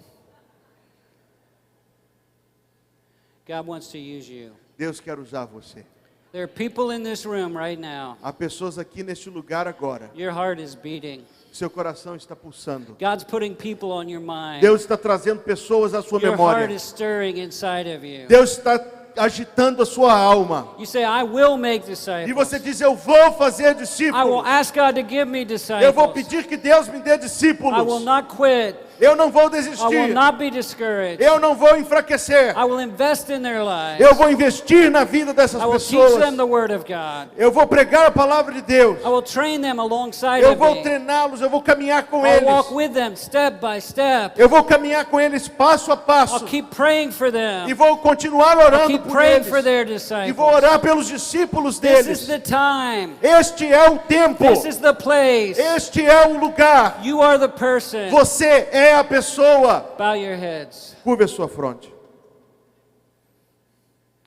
God wants to use you. Deus quer usar você. There are people in this room right now. Há pessoas aqui neste lugar agora. Your heart is beating. Seu coração está pulsando. God's putting people on your mind. Deus está trazendo pessoas à sua Your heart memória. is stirring inside of you. Deus está agitando a sua alma. You say, I will make E disciples. você diz, eu vou fazer I will discípulos. ask God to give me Eu vou disciples. pedir que Deus me dê I will discípulos. not quit. Eu não vou I will desistir. not be discouraged. Eu não vou enfraquecer. I will invest in their lives. Eu vou investir na vida dessas I will teach pessoas. them the word of God. Eu vou pregar a palavra de Deus. I will train them alongside Eu of vou me. treiná-los, eu vou caminhar com I'll walk eles. with them step by step. Eu vou caminhar com eles passo a I'll passo. keep praying for E them. vou continuar I'll orando keep por praying for eles. their E disciples. vou orar pelos discípulos This is deles. the time. Este é o tempo. This is the place. Este é o lugar. You are the person. Você é a pessoa. Bow your heads. Curve a sua fronte.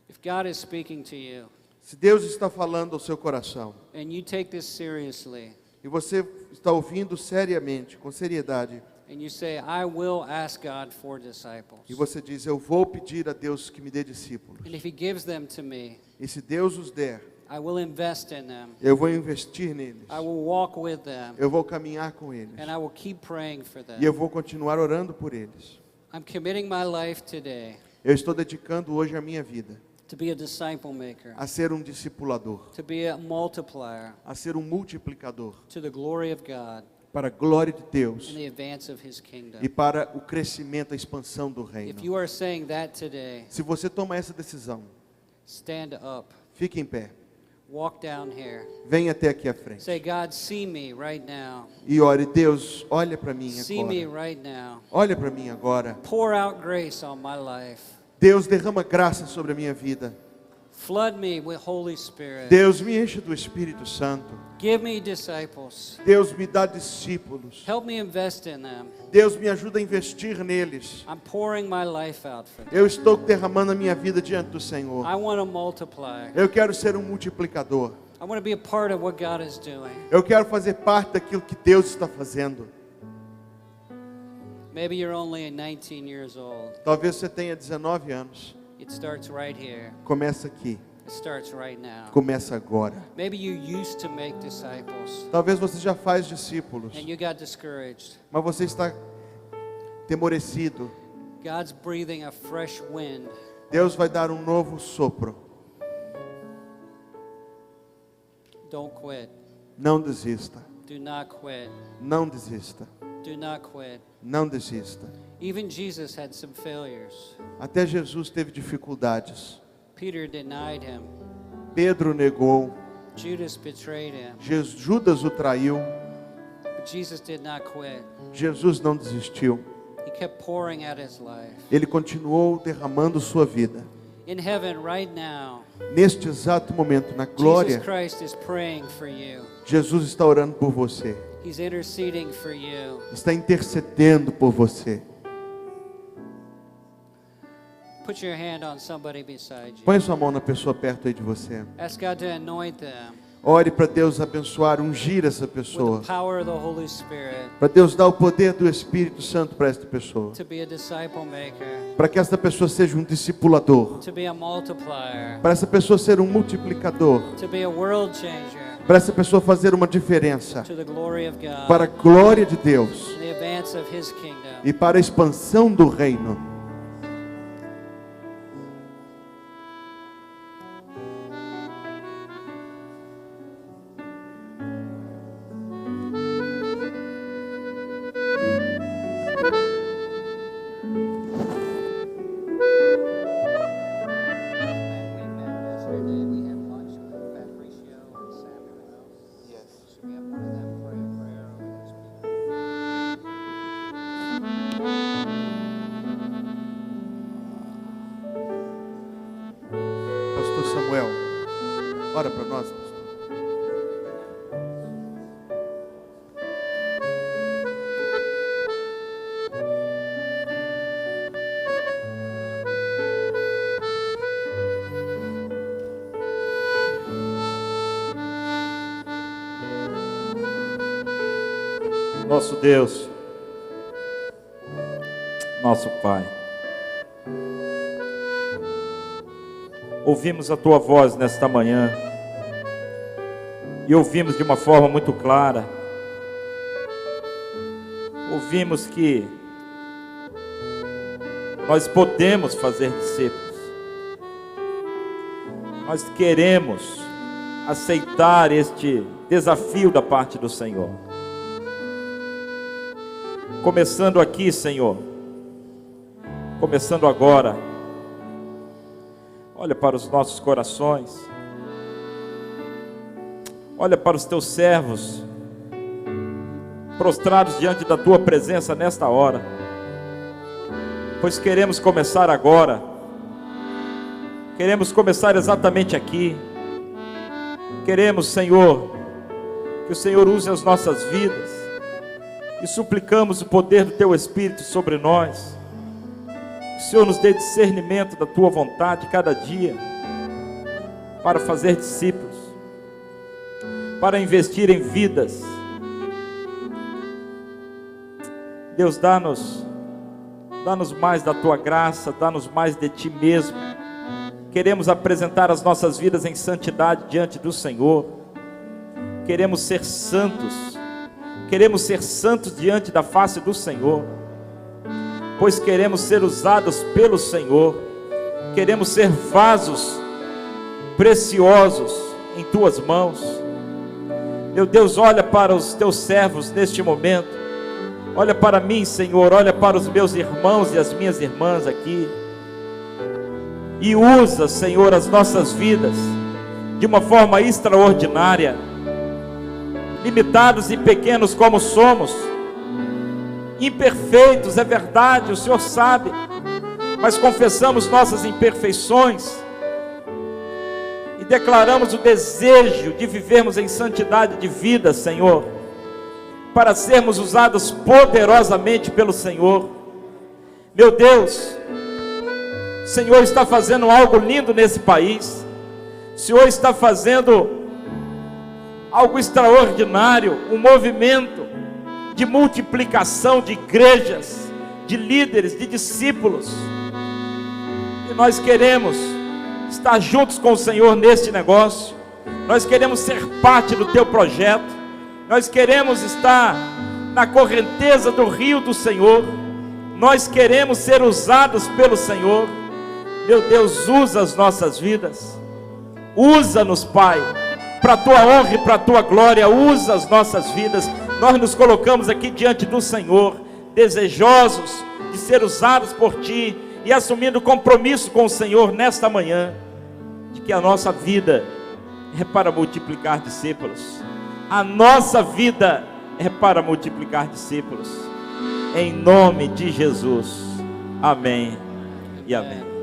If God is speaking to you Se Deus está falando ao seu coração and you take this seriously e você está ouvindo seriamente, com seriedade, and you say, I will ask God for disciples. e você diz, eu vou pedir a Deus que me dê discípulos. And if He gives them to me, E se Deus os der, I will invest in them. eu vou investir neles. I will walk with them. Eu vou caminhar com eles. And I will keep praying for them. E eu vou continuar orando por eles. I'm committing my life today Eu estou dedicando hoje a minha vida to be a disciple maker, a ser um discipulador, to be a multiplier a ser um multiplicador to the glory of God para a glória de Deus and the advance of His kingdom. e para o crescimento, a expansão do If reino. you are saying that today, Se você toma essa decisão, stand up, fique em pé. walk down here. Venha até aqui à frente. Say, God, see me right now. E ore, Deus, olha para mim See me agora. right now. Olha para mim agora. Pour out grace on my life. Deus, derrama graça sobre a minha vida. Flood me with Holy Spirit. Deus, me enche do Espírito Santo. Give me disciples. Deus, me dá discípulos. Help me invest in them. Deus, me ajuda a investir neles. I'm pouring my life out for them. Eu estou derramando a minha vida diante do Senhor. I want to multiply. Eu quero ser um multiplicador. I want to be a part of what God is doing. Eu quero fazer parte daquilo que Deus está fazendo. Maybe you're only 19 years old. Talvez você tenha 19 anos. It starts right here. Começa aqui. It starts right now. Começa agora. Maybe you used to make disciples Talvez você já faz discípulos, and you got discouraged. mas você está temorecido. God's breathing a fresh wind. Deus vai dar um novo sopro. Don't quit. Não desista. Do not quit. Não desista. Do not quit. Não desista. Even Jesus had some failures. Até Jesus teve dificuldades. Peter denied him. Pedro negou. Judas betrayed him. Judas o traiu. But Jesus did not quit. Jesus não desistiu. He kept pouring out his life. Ele continuou derramando sua vida. In heaven right now, Neste exato momento, na glória, Jesus Christ is praying for you. Jesus está orando por você. He's interceding for you. Está intercedendo por você. Put your hand on somebody beside you. Põe sua mão na pessoa perto aí de você. Ask God to anoint them Ore para Deus abençoar, ungir essa with pessoa. the power of the Holy Spirit Para Deus dar o poder do Espírito Santo para esta pessoa. to be a disciple maker, Para que esta pessoa seja um discipulador. to be a multiplier, Para essa pessoa ser um multiplicador. to be a world changer Para essa pessoa fazer uma diferença. to the glory of God, Para a glória de Deus. and the advance of His kingdom. E para a expansão do reino. Pastor Samuel, ora para nós, pastor. Nosso Deus, nosso Pai, ouvimos a Tua voz nesta manhã e ouvimos de uma forma muito clara. Ouvimos que nós podemos fazer discípulos. Nós queremos aceitar este desafio da parte do Senhor. Começando aqui, Senhor, começando agora, olha para os nossos corações, olha para os Teus servos, prostrados diante da Tua presença nesta hora, pois queremos começar agora, queremos começar exatamente aqui, queremos, Senhor, que o Senhor use as nossas vidas, e suplicamos o poder do Teu Espírito sobre nós. Que o Senhor nos dê discernimento da Tua vontade cada dia, para fazer discípulos, para investir em vidas. Deus, dá-nos mais da Tua graça, dá-nos mais de Ti mesmo. Queremos apresentar as nossas vidas em santidade diante do Senhor. Queremos ser santos. Queremos ser santos diante da face do Senhor, pois queremos ser usados pelo Senhor. Queremos ser vasos preciosos em Tuas mãos. Meu Deus, olha para os Teus servos neste momento. Olha para mim, Senhor, olha para os meus irmãos e as minhas irmãs aqui. E usa, Senhor, as nossas vidas de uma forma extraordinária. Limitados e pequenos como somos, imperfeitos, é verdade, o Senhor sabe, mas confessamos nossas imperfeições e declaramos o desejo de vivermos em santidade de vida, Senhor, para sermos usados poderosamente pelo Senhor. Meu Deus, o Senhor está fazendo algo lindo nesse país, o Senhor está fazendo algo extraordinário, um movimento de multiplicação de igrejas, de líderes, de discípulos. E nós queremos estar juntos com o Senhor neste negócio. Nós queremos ser parte do Teu projeto. Nós queremos estar na correnteza do rio do Senhor. Nós queremos ser usados pelo Senhor. Meu Deus, usa as nossas vidas. Usa-nos, Pai, para a Tua honra e para a Tua glória. Usa as nossas vidas. Nós nos colocamos aqui diante do Senhor, desejosos de ser usados por Ti e assumindo compromisso com o Senhor nesta manhã, de que a nossa vida é para multiplicar discípulos. A nossa vida é para multiplicar discípulos. Em nome de Jesus. Amém e amém.